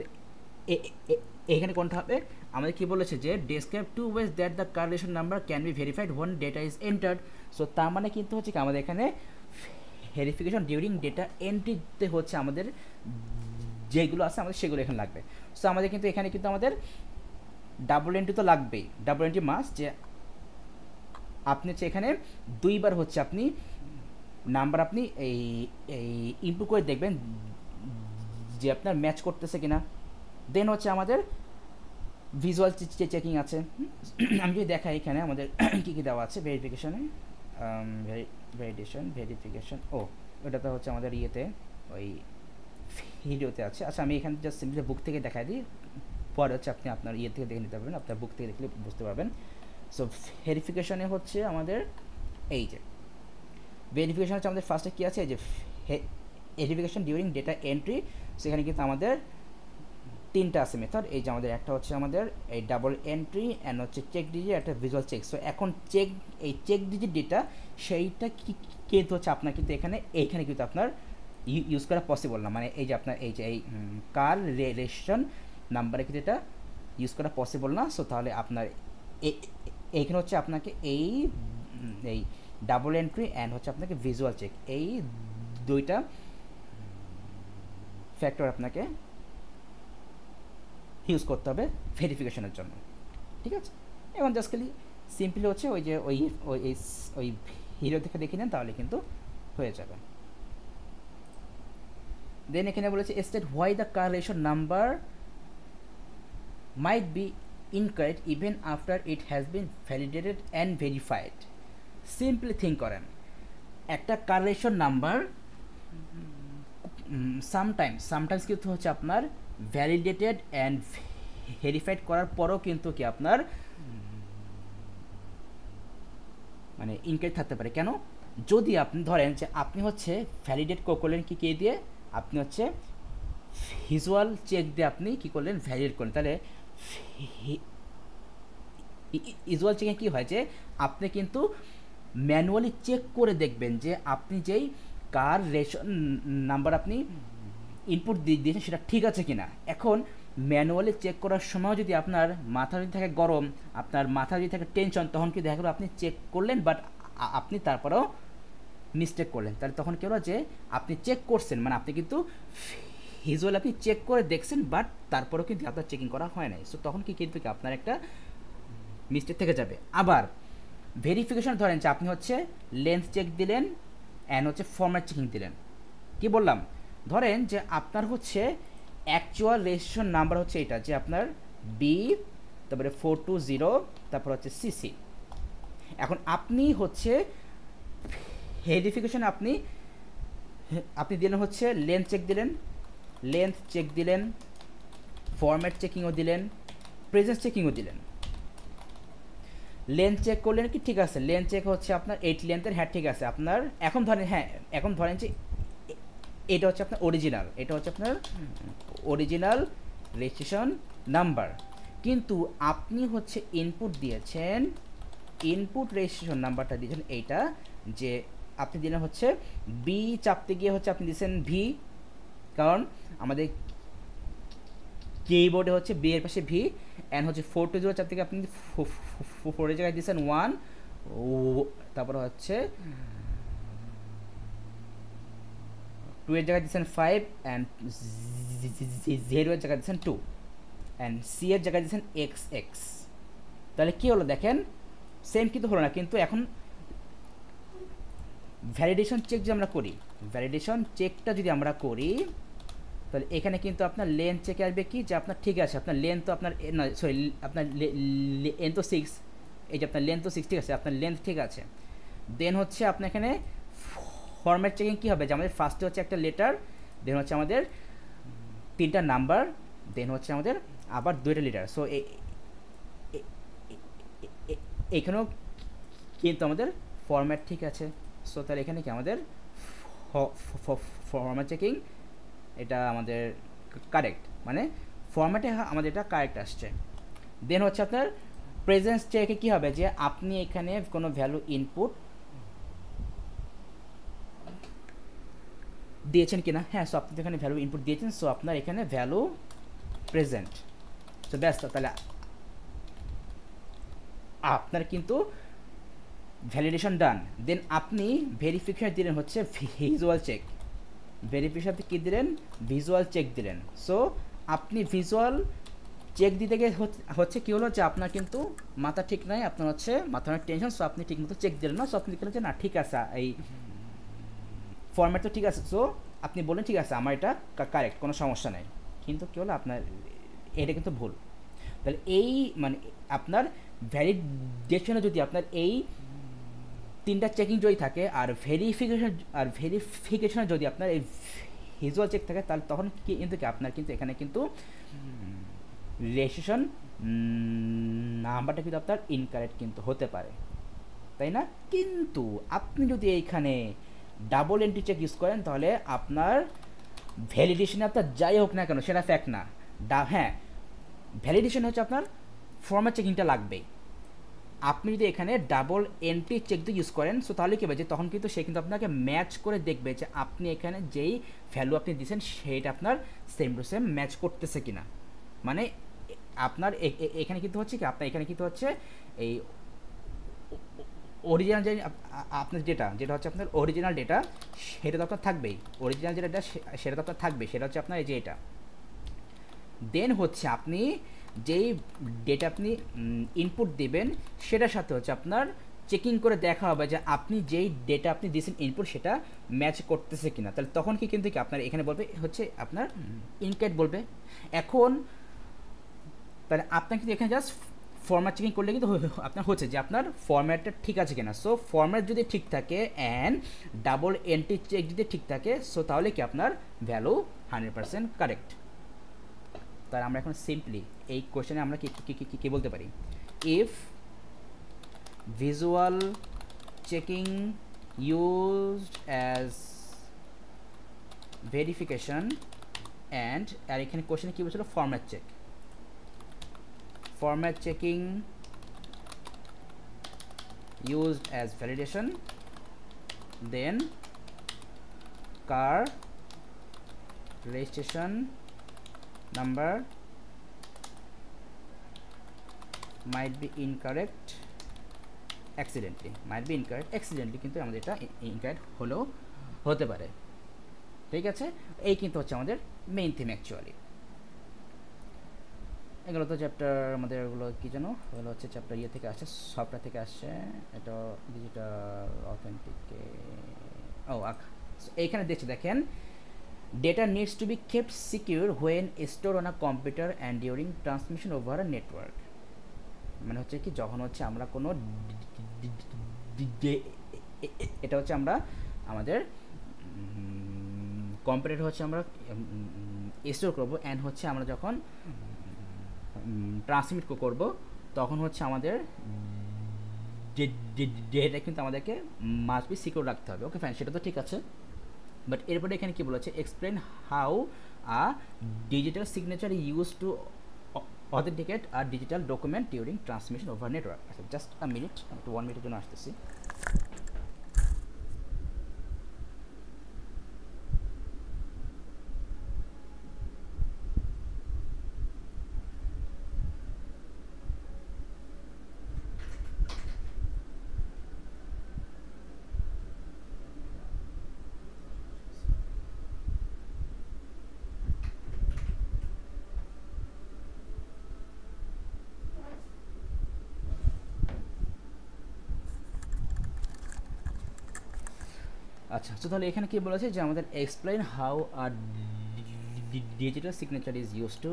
এখানে কোনটা হবে? আমাদের কি বলেছে যে describe 2 ways that the car ration number can be verified when data is entered. So তার মানে কিন্তু হচ্ছে কি আমাদের এখানে ভেরিফিকেশন ডিউরিং ডেটা এন্ট্রিতে হচ্ছে আমাদের যেগুলো আছে আমাদের সেগুলো এখানে লাগবে। সো আমাদের কিন্তু এখানে কিন্তু আমাদের ডাবল এন্ট্রি তো লাগবেই, ডাবল এন্ট্রি মাস্ট, যে আপনি হচ্ছে এখানে 2বার হচ্ছে আপনি নাম্বার আপনি এই ইনপুট করে দেখবেন যে আপনার ম্যাচ করতেছে কিনা। দেন হচ্ছে আমাদের ভিজুয়াল চেকিং আছে। আমি যদি দেখাই এখানে আমাদের কী কী দেওয়া আছে ভেরিফিকেশনে, ভেরিফিকেশন ওটা তো হচ্ছে আমাদের ইয়েতে ওই ভিডিওতে আছে। আচ্ছা আমি এখানে জাস্ট সিম্পলি বুক থেকে দেখাই দিই, পরে হচ্ছে আপনি আপনার ইয়ে থেকে দেখে নিতে পারবেন, আপনার বুক থেকে দেখলে বুঝতে পারবেন। সো ভেরিফিকেশনে হচ্ছে আমাদের এই যে ভেরিফিকেশন হচ্ছে আমাদের ফার্স্টে কী আছে, এই যে ভেরিফিকেশন ডিউরিং ডেটা এন্ট্রি। সেখানে কিন্তু আমাদের তিনটা আছে মেথড, এই যে আমাদের একটা হচ্ছে আমাদের এই ডাবল এন্ট্রি অ্যান্ড হচ্ছে চেক ডিজিট, একটা ভিজুয়াল চেক। সো এখন এই চেক ডিজিট ডেটা সেইটা কিন্তু হচ্ছে আপনার কিন্তু এইখানে কিন্তু আপনার ইউজ করা পসিবল না, মানে এই যে আপনার এই যে এই কার রেজিস্ট্রেশন নাম্বারে কিন্তু এটা ইউজ করা পসিবল না। সো তাহলে আপনার এইখানে হচ্ছে আপনাকে এই ডাবল এন্ট্রি অ্যান্ড হচ্ছে আপনাকে ভিজুয়াল চেক, এই দুইটা ফ্যাক্টর আপনাকে ইউজ করতে হবে ভেরিফিকেশনের জন্য, ঠিক আছে। এবং জাস্ট খালি সিম্পলি হচ্ছে ওই যে ওই হিরো থেকে দেখে নেন, তাহলে কিন্তু হয়ে যাবে। দেন এখানে বলেছে state why the car registration number might be incorrect even after it has been validated and verified. Simply think করেন, একটা কার রেজিস্ট্রেশন নাম্বার সামটাইমস কিন্তু হচ্ছে আপনার ভ্যালিডেটেড অ্যান্ড ভেরিফাইড করার পরও কিন্তু কি আপনার মানে ইনকারেক্ট থাকতে পারে। কেন? যদি আপনি ধরেন যে আপনি হচ্ছে ভ্যালিডেট করলেন কি দিয়ে, আপনি হচ্ছে ভিজুয়াল চেক দিয়ে আপনি কি করলেন, ভ্যালিডেট করলেন, তাহলে ভিজুয়াল চেকে কি হয় যে আপনি কিন্তু ম্যানুয়ালি চেক করে দেখবেন যে আপনি যেই কার রেশন নাম্বার আপনি ইনপুট দিয়েছেন সেটা ঠিক আছে কিনা। এখন ম্যানুয়ালি চেক করার সময় যদি আপনার মাথা যদি থাকে গরম, আপনার মাথা যদি থাকে টেনশন, তখন কি দেখা গেলো আপনি চেক করলেন বাট আপনি তারপরেও মিস্টেক করলেন, তাহলে তখন কি হলো যে আপনি চেক করছেন, মানে আপনি কিন্তু ভিজুয়াল আপনি চেক করে দেখছেন বাট তারপরেও কিন্তু আপনার চেকিং করা হয় নাই। সো তখন কি কিন্তু আপনার একটা মিস্টেক থেকে যাবে। আবার ভেরিফিকেশন ধরেন যে আপনি হচ্ছে লেন্থ চেক দিলেন অ্যান্ড হচ্ছে ফরম্যাট চেকিং দিলেন। কি বললাম? ধরেন যে আপনার হচ্ছে অ্যাকচুয়াল রেজিস্ট্রেশন নাম্বার হচ্ছে এটা, যে আপনার বি তারপরে 420 তারপর হচ্ছে সিসি। এখন আপনি হচ্ছে ভেরিফিকেশন আপনি দিলেন হচ্ছে লেন্থ চেক দিলেন, ফরম্যাট চেকিংও দিলেন, প্রেজেন্স চেকিংও দিলেন। লেন্থ চেক করলেন কি ঠিক আছে, লেন্থ চেক হচ্ছে আপনার 8 লেন্থের, হ্যাঁ ঠিক আছে আপনার। এখন ধরেন যে এটা হচ্ছে আপনার অরিজিনাল রেজিস্ট্রেশন নাম্বার, কিন্তু আপনি হচ্ছে ইনপুট দিয়েছেন, ইনপুট রেজিস্ট্রেশন নাম্বারটা দিয়েছেন এইটা, যে আপনি দিলেন হচ্ছে বি চাপতে গিয়ে হচ্ছে আপনি দিয়েছেন ভি, কারণ আমাদের কিবোর্ডে হচ্ছে বি এর পাশে ভি, অ্যান্ড হচ্ছে 420 চাপতে গিয়ে আপনি 4 এর জায়গায় দিয়েছেন 1, তারপর হচ্ছে 2 এর জায়গায় দিয়েছেন 5, অ্যান্ড 0 এর জায়গায় দিয়েছেন 2, অ্যান্ড সি এর জায়গায় দিয়েছেন XX। তাহলে কী হলো দেখেন, সেম কিন্তু হলো না, কিন্তু এখন ভ্যালিডেশন চেক যে আমরা করি, ভ্যালিডেশন চেকটা যদি আমরা করি, তাহলে এখানে কিন্তু আপনার লেন্থ চেকে আসবে কি, যে আপনার ঠিক আছে, আপনার লেন্থ তো আপনার আপনার লেন্থ তো 6, এই যে আপনার লেন্থ তো 6 ঠিক আছে, আপনার লেন্থ ঠিক আছে। দেন হচ্ছে আপনার এখানে ফরম্যাট চেকিং কী হবে, যে আমাদের ফার্স্টে হচ্ছে একটা লেটার, দেন হচ্ছে আমাদের 3টা নাম্বার, দেন হচ্ছে আমাদের আবার 2টা লেটার। সো এইখানেও কিন্তু আমাদের ফরম্যাট ঠিক আছে। সো তাহলে এখানে কি আমাদের ফরম্যাট চেকিং এটা আমাদের কারেক্ট, মানে ফরম্যাটে আমাদের এটা কারেক্ট আসছে। দেন হচ্ছে আপনার প্রেজেন্স চেকে কী হবে, যে আপনি এখানে কোনো ভ্যালু ইনপুট দিয়েছেন কিনা, হ্যাঁ। সো আপনি এখানে ভ্যালু ইনপুট দিয়েছেন, সো আপনার এখানে ভ্যালু প্রেজেন্ট। সো ব্যস্ত, তাহলে আপনার কিন্তু ভ্যালিডেশন ডান। দেন আপনি ভেরিফিকেশন দিলেন হচ্ছে ভিজুয়াল চেক, ভেরিফিকেশন কী দিলেন, ভিজুয়াল চেক দিলেন। সো আপনি ভিজুয়াল চেক দিতে গিয়ে হচ্ছে কী হলো, যে আপনার কিন্তু মাথা ঠিক নাই, আপনার হচ্ছে মাথা অনেক টেনশন, সো আপনি ঠিক মতো চেক দিলেন না। সো আপনি দেখলেন যে না ঠিক আছে, এই ফরম্যাট তো ঠিক আছে, সো আপনি বললেন ঠিক আছে আমার এটা কারেক্ট, কোনো সমস্যা নেই, কিন্তু কী হলো আপনার এটা কিন্তু ভুল। তাহলে এই মানে আপনার ভ্যালিডেশনে যদি আপনার এই 3টা চেকিং যদি থাকে, আর ভেরিফিকেশনে যদি আপনার এই ভিজুয়াল চেক থাকে, তাহলে তখন কিন্তু কি আপনার কিন্তু এখানে কিন্তু রেজিস্ট্রেশন নাম্বারটা কিন্তু আপনার ইনকারেক্ট কিন্তু হতে পারে, তাই না? কিন্তু আপনি যদি এইখানে ডাবল এন্ট্রি চেক ইউজ করেন, তাহলে আপনার ভ্যালিডেশনে আপনার যাই হোক না কেন সেটা ফ্যাক্ট না, হ্যাঁ, ভ্যালিডেশন হচ্ছে আপনার ফরম্যাট চেকিংটা লাগবেই। আপনি যদি এখানে ডাবল এন্ট্রি চেক দিয়ে ইউজ করেন, সো তাহলে কী হবে যে তখন কিন্তু সে কিন্তু আপনাকে ম্যাচ করে দেখবে যে আপনি এখানে যেই ভ্যালু আপনি দিয়েছেন সেইটা আপনার সেম টু সেম ম্যাচ করতেছে কিনা। মানে আপনার এখানে কিন্তু হচ্ছে কি, আপনার এখানে কিন্তু হচ্ছে এই অরিজিনাল যে আপনার যেটা হচ্ছে আপনার অরিজিনাল ডেটা, সেটা তো আপনার থাকবেই। অরিজিনাল যেটা সেটা তো আপনার থাকবে, সেটা হচ্ছে আপনার এই যে এটা। দেন হচ্ছে আপনি যেই ডেটা আপনি ইনপুট দেবেন, সেটার সাথে হচ্ছে আপনার চেকিং করে দেখা হবে যে আপনি যেই ডেটা আপনি দিয়েছেন ইনপুট, সেটা ম্যাচ করতেছে কিনা। তাহলে তখন কি কিন্তু কি আপনার এখানে বলবে হচ্ছে আপনার ইনক্যাট বলবে। এখন তাহলে আপনার কিন্তু এখানে জাস্ট ফরম্যাট চেকিং করলে কিন্তু আপনার হচ্ছে যে আপনার ফরম্যাটটা ঠিক আছে কিনা। সো ফরম্যাট যদি ঠিক থাকে অ্যান্ড ডাবল এন্ট্রি চেক যদি ঠিক থাকে, সো তাহলে কি আপনার ভ্যালু 100% কারেক্ট। তাহলে আমরা এখন সিম্পলি এই কোশ্চেনে আমরা কি বলতে পারি, if visual checking used as verification and, আর এখানে কোশ্চেনে কী বলছিল, format check, format checking used as validation, then car registration number might be incorrect accidentally, কিন্তু আমাদের এটা ইনকারেক্ট হলেও হতে পারে। ঠিক আছে, এই কিন্তু হচ্ছে আমাদের মেইন থিম অ্যাকচুয়ালি। এগুলো তো চ্যাপ্টার আমাদের, এগুলো কী জানো, এগুলো হচ্ছে চ্যাপ্টার ইয়ে থেকে আসছে, সফটওয়্যার থেকে আসছে। এটা ডিজিটাল অথেন্টিক, এইখানে দেখেন, data needs to be kept secure when store on a computer and during transmission over a network. মানে হচ্ছে কি, যখন হচ্ছে আমরা কোনো এটা হচ্ছে আমরা আমাদের কম্পিউটার হচ্ছে আমরা স্টোর করবো, অ্যান্ড হচ্ছে আমরা যখন ট্রান্সমিট করব, তখন হচ্ছে আমাদের ডেটা কিন্তু আমাদেরকে মাস্ট বি সিকিউর রাখতে হবে। ওকে ফাইন, সেটা তো ঠিক আছে। বাট এরপরে এখানে কি বলেছে, explain how a digital signature use to authenticate a digital document during transmission over network. আচ্ছা, জাস্ট আ মিনিট, একটু 1 মিনিটের জন্য আসতেছি। আচ্ছা, তো তাহলে এখানে কি বলেছে যে আমাদের explain how a digital signature is use to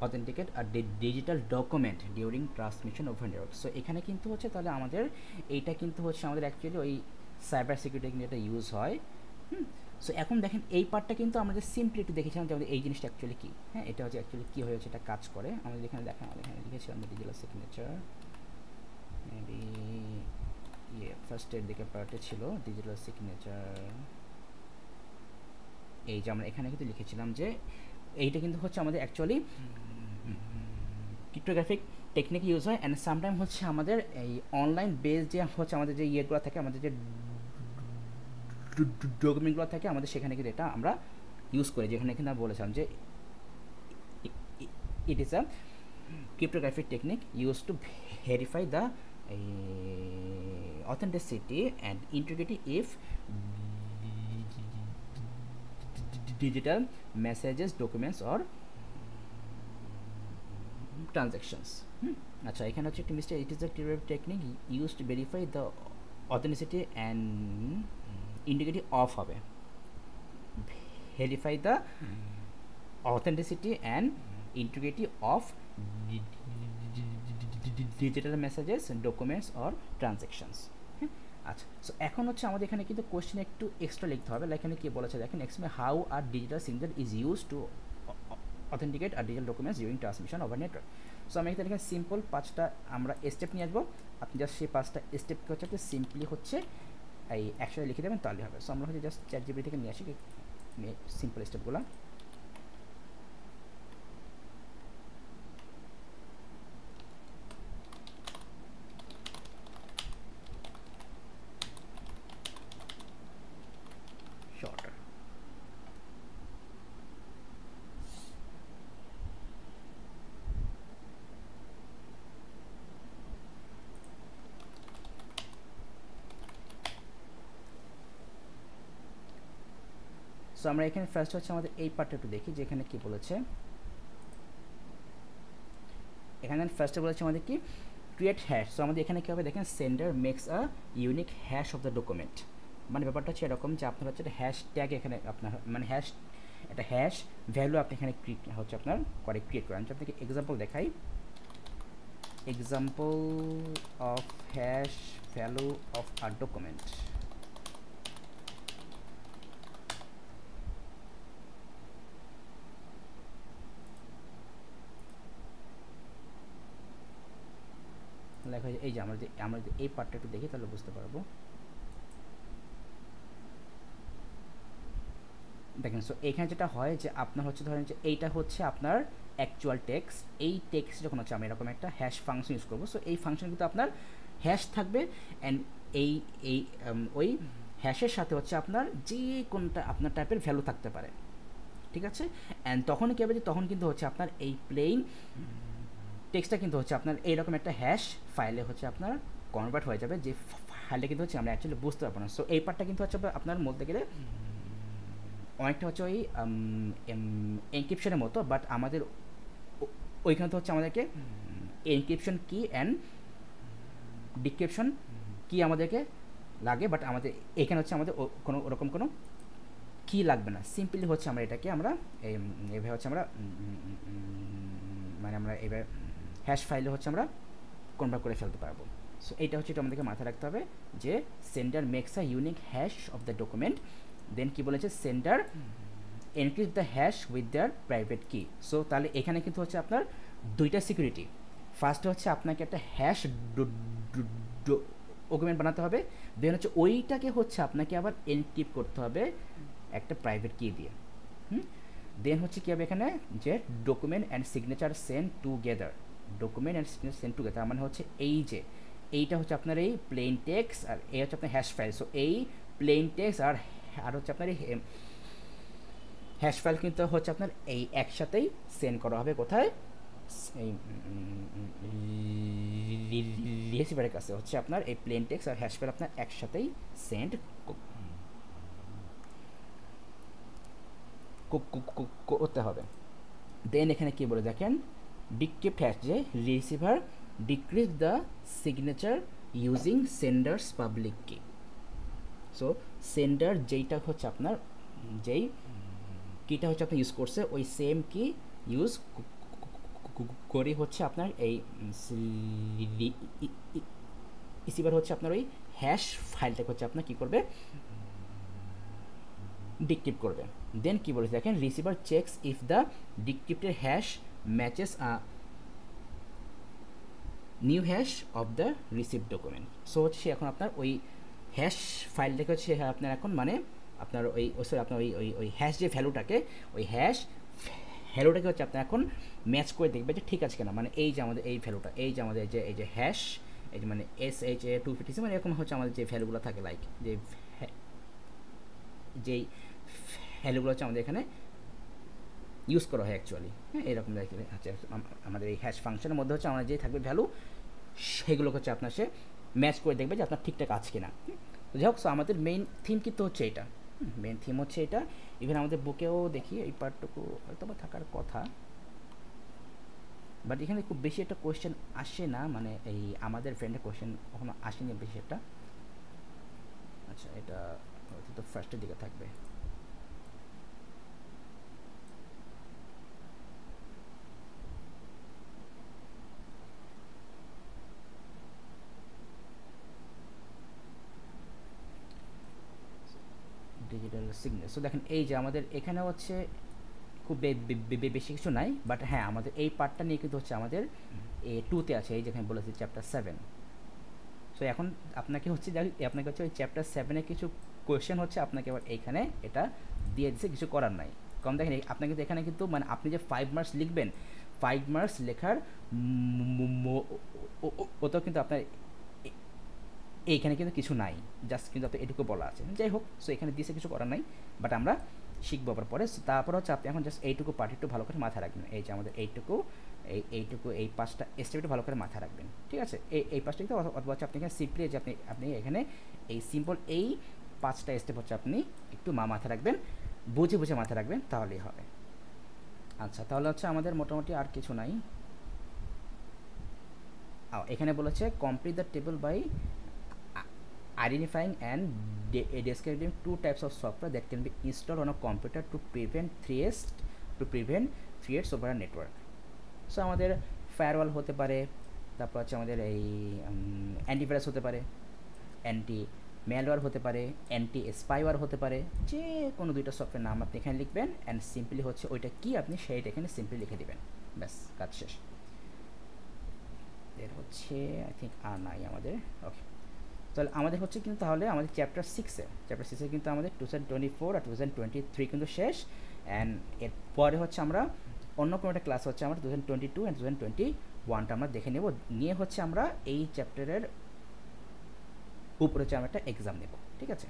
authenticate a digital document during transmission over network. So এখানে কিন্তু হচ্ছে তাহলে আমাদের এইটা কিন্তু হচ্ছে আমাদের অ্যাকচুয়ালি ওই সাইবার সিকিউরিটি কিন্তু এটা ইউজ হয়। সো এখন দেখেন এই পার্টটা কিন্তু আমাদের সিম্পলি একটু দেখেছিলাম যে আমাদের এই জিনিসটা অ্যাকচুয়ালি কী। হ্যাঁ, এটা হচ্ছে অ্যাকচুয়ালি কী হয়েছে, এটা কাজ করে আমাদের এখানে দেখেন, আমাদের এখানে লিখেছিলাম ডিজিটাল সিগনেচার, মেবি ফার্স্টের দিকে পার্টে ছিল ডিজিটাল সিগনেচার। এই যে আমরা এখানে কিন্তু লিখেছিলাম যে এইটা কিন্তু হচ্ছে আমাদের অ্যাকচুয়ালি ক্রিপ্টোগ্রাফিক টেকনিক ইউজ হয়, অ্যান্ড সামটাইম হচ্ছে আমাদের এই অনলাইন বেস যে হচ্ছে আমাদের যে ইয়েগুলো থাকে, আমাদের যে ডকুমেন্টগুলো থাকে, আমাদের সেখানে কিন্তু এটা আমরা ইউজ করি, যেখানে কিন্তু আমরা বলেছিলাম যে it is a cryptographic technique use to verify the authenticity and integrity if digital messages, documents or transactions. আচ্ছা, এখানে হচ্ছে একটি mistake, it is a cryptographic technique use to verify the authenticity and integrity of হবে, verify the authenticity and integrity of digital messages, documents or transactions. হ্যাঁ, আচ্ছা, so এখন হচ্ছে আমাদের এখানে কিন্তু কোয়েশ্চেন একটু এক্সট্রা লিখতে হবে। এখানে কি বলেছে দেখেন, explain how a digital signature is use to authenticate a digital documents during transmission over network. So আমি এখানে সিম্পল 5টা আমরা স্টেপ নিয়ে আসবো, আপনি জাস্ট সেই 5টা স্টেপকে হচ্ছে আপনি সিম্পলি হচ্ছে এই একসাথে লিখে দেবেন, তাহলে হবে। সো আমরা হচ্ছে জাস্ট চ্যাট জিপিটি থেকে নিয়ে আসি সিম্পল স্টেপগুলো। সো আমরা এখানে ফার্স্ট হচ্ছে আমাদের এই পার্টটা একটু দেখি, যেখানে কি বলেছে। এখানে ফার্স্টে বলেছে আমাদের কি ক্রিয়েট হ্যাশ। সো আমাদের এখানে কী হবে দেখেন, sender makes a unique hash of the document. মানে ব্যাপারটা হচ্ছে এরকম যে আপনার হচ্ছে একটা হ্যাশ ট্যাগ এখানে আপনার মানে হ্যাশ একটা হ্যাশ ভ্যালু আপনি এখানে হচ্ছে আপনার করে ক্রিয়েট করেন। আমি আপনাকে এক্সাম্পল দেখাই, example of hash value of a document. লেখা এই যে আমরা যদি এই পার্টটা একটু দেখি তাহলে বুঝতে পারবো। দেখেন, সো এখানে যেটা হয় যে আপনার হচ্ছে ধরেন যে এইটা হচ্ছে আপনার অ্যাকচুয়াল টেক্সট। এই টেক্সট যখন হচ্ছে আমি এরকম একটা হ্যাশ ফাংশন ইউজ করবো, সো এই ফাংশন কিন্তু আপনার হ্যাশ থাকবে অ্যান্ড এই এই ওই হ্যাশের সাথে হচ্ছে আপনার যে কোনটা আপনার টাইপের ভ্যালু থাকতে পারে, ঠিক আছে। অ্যান্ড তখন কী হবে যে তখন কিন্তু হচ্ছে আপনার এই প্লেন টেক্সটটা কিন্তু হচ্ছে আপনার এইরকম একটা হ্যাশ ফাইলে হচ্ছে আপনার কনভার্ট হয়ে যাবে, যে ফাইলটা কিন্তু হচ্ছে আমরা অ্যাকচুয়ালি বুঝতে পারবো না। সো এই পার্টটা কিন্তু হচ্ছে আপনার বলতে গেলে অনেকটা হচ্ছে ওই এনক্রিপশনের মতো, বাট আমাদের ওইখানে তো হচ্ছে আমাদেরকে এনক্রিপশন কি অ্যান্ড ডিক্রিপশন কি আমাদেরকে লাগে, বাট আমাদের এখানে হচ্ছে আমাদের কোনো ওরকম কোনো কি লাগবে না। সিম্পলি হচ্ছে আমরা এটাকে আমরা এইভাবে হচ্ছে আমরা মানে আমরা এইভাবে হ্যাশ ফাইলে হচ্ছে আমরা কনভার্ট করে ফেলতে পারবো। সো এইটা হচ্ছে এটা আমাদেরকে মাথায় রাখতে হবে যে sender makes a unique hash of the document. Then কি বলেছে, sender encrypt the hash with their private key. So তাহলে এখানে কিন্তু হচ্ছে আপনার দুইটা সিকিউরিটি। ফার্স্ট হচ্ছে আপনাকে একটা হ্যাশ ডকুমেন্ট বানাতে হবে, দেন হচ্ছে ওইটাকে হচ্ছে আপনাকে আবার এনক্রিপ্ট করতে হবে একটা প্রাইভেট কি দিয়ে। দেন হচ্ছে কী হবে এখানে যে document and signature send together. Document and signature send together মানে হচ্ছে এই যে এইটা হচ্ছে আপনার এই প্লেন টেক্সট আর এই হচ্ছে আপনার হ্যাশ ফাইল। সো এই প্লেন টেক্সট আর হচ্ছে আপনার এই হ্যাশ ফাইল কিন্তু হচ্ছে আপনার এই একসাথেই সেন্ড করা হবে কোথায়, এই রিসিভারের কাছে হচ্ছে আপনার এই প্লেন টেক্সট আর হ্যাশ ফাইল আপনার একসাথেই সেন্ড করতে হবে। দেন এখানে কি বলে দেখেন, ডিক্রিপ্ট হ্যাশ যে receiver decrypt the signature using sender's public key. So sender যেইটা হচ্ছে আপনার যেই কিটা হচ্ছে আপনি ইউজ করছে ওই সেম কি ইউজ করে হচ্ছে আপনার এই রিসিভার হচ্ছে আপনার ওই হ্যাশ ফাইলটাকে হচ্ছে আপনার কী করবে, ডিক্রিপ্ট করবে। দেন কি বলেছে দেখেন, receiver checks if the decrypted hash matches a new hash of the receive document. So হচ্ছে এখন আপনার ওই হ্যাশ ফাইলটাকে হচ্ছে আপনার এখন মানে আপনার ওই সরি আপনার ওই ওই ওই হ্যাশ যে ভ্যালুটাকে ওই হ্যাশ ভ্যালুটাকে হচ্ছে আপনার এখন ম্যাচ করে দেখবে যে ঠিক আছে কিনা। মানে এই যে আমাদের এই ভ্যালুটা এই যে আমাদের যে এই যে হ্যাশ এই যে মানে SHA-256 মানে এরকম হচ্ছে আমাদের যে ভ্যালুগুলো থাকে লাইক যেই ভ্যালুগুলো হচ্ছে আমাদের এখানে ইউজ করা হয় অ্যাকচুয়ালি। হ্যাঁ, এরকম হচ্ছে আমাদের এই হ্যাশ ফাংশনের মধ্যে হচ্ছে আমাদের যে থাকবে ভ্যালু সেগুলো হচ্ছে আপনার সে ম্যাচ করে দেখবে যে আপনার ঠিকঠাক আছে কিনা। তো যাই হোক, সো আমাদের মেইন থিম কিন্তু হচ্ছে এটা, মেইন থিম হচ্ছে এটা। ইভেন আমাদের বুকেও দেখি এই পার্টটুকু হয়তো বা থাকার কথা, বাট এখানে খুব বেশি একটা কোয়েশ্চেন আসে না, মানে এই আমাদের ফ্রেন্ডের কোয়েশ্চেন কখনো আসেনি বেশি একটা। আচ্ছা, এটা হয়তো তো ফার্স্টের দিকে থাকবে। Digital signature. সো দেখেন এই যে আমাদের এখানে হচ্ছে খুব বেশি কিছু নাই, বাট হ্যাঁ আমাদের এই পার্টটা নিয়ে কিন্তু হচ্ছে আমাদের A2-তে আছে, এই যেখানে বলেছে চ্যাপ্টার 7। সো এখন আপনাকে হচ্ছে আপনাকে হচ্ছে ওই চ্যাপ্টার 7-এর কিছু কোয়েশ্চেন হচ্ছে আপনাকে আবার এইখানে এটা দিয়ে দিচ্ছে, কিছু করার নাই। কারণ দেখেন আপনাকে কিন্তু এখানে কিন্তু মানে আপনি যে 5 মার্কস লিখবেন, 5 মার্কস লেখার ওটাও কিন্তু আপনার এইখানে কিন্তু কিছু নাই, জাস্ট কিন্তু আপনার এটুকু বলা আছে। যাই হোক, সো এখানে দিয়েছে কিছু করার নাই, বাট আমরা শিখবো আবার পরে। তারপর হচ্ছে আপনি এখন জাস্ট এইটুকু পার্ট একটু ভালো করে মাথায় রাখবেন, এই যে আমাদের এইটুকু এই 5টা স্টেপটা ভালো করে মাথায় রাখবেন, ঠিক আছে। এই 5টা কিন্তু অথবা হচ্ছে আপনি এখানে সিম্পলি যে আপনি এখানে এই সিম্পল এই 5টা স্টেপ হচ্ছে আপনি একটু মাথায় রাখবেন। বুঝে বুঝে মাথায় রাখবেন, তাহলেই হবে। আচ্ছা, তাহলে হচ্ছে আমাদের মোটামুটি আর কিছু নাই। এখানে বলেছে complete the table by identifying and describing two types of software that can be installed on a computer to prevent threats over a network. So আমাদের ফায়ারওয়াল হতে পারে, তারপর হচ্ছে আমাদের এই অ্যান্টিভাইরাস হতে পারে, অ্যান্টি ম্যালওয়্যার হতে পারে, অ্যান্টি স্পাইওয়্যার হতে পারে, যে কোনো দুইটা সফটওয়্যার নাম আপনি এখানে লিখবেন, অ্যান্ড সিম্পলি হচ্ছে ওইটা কি আপনি সেইটা এখানে সিম্পলি লিখে দেবেন, ব্যাস কাজ শেষ। এর হচ্ছে আই থিঙ্ক আর নাই আমাদের। ওকে, তাহলে আমাদের হচ্ছে কিন্তু তাহলে আমাদের চ্যাপ্টার সিক্সে কিন্তু আমাদের 2024 আর 2023 কিন্তু শেষ। অ্যান্ড এরপরে হচ্ছে আমরা অন্য কোনো একটা ক্লাস হচ্ছে আমরা 2022 অ্যান্ড 2021টা আমরা দেখে নেব, নিয়ে হচ্ছে আমরা এই চ্যাপ্টারের উপরে হচ্ছে আমরা একটা এক্সাম নেব, ঠিক আছে।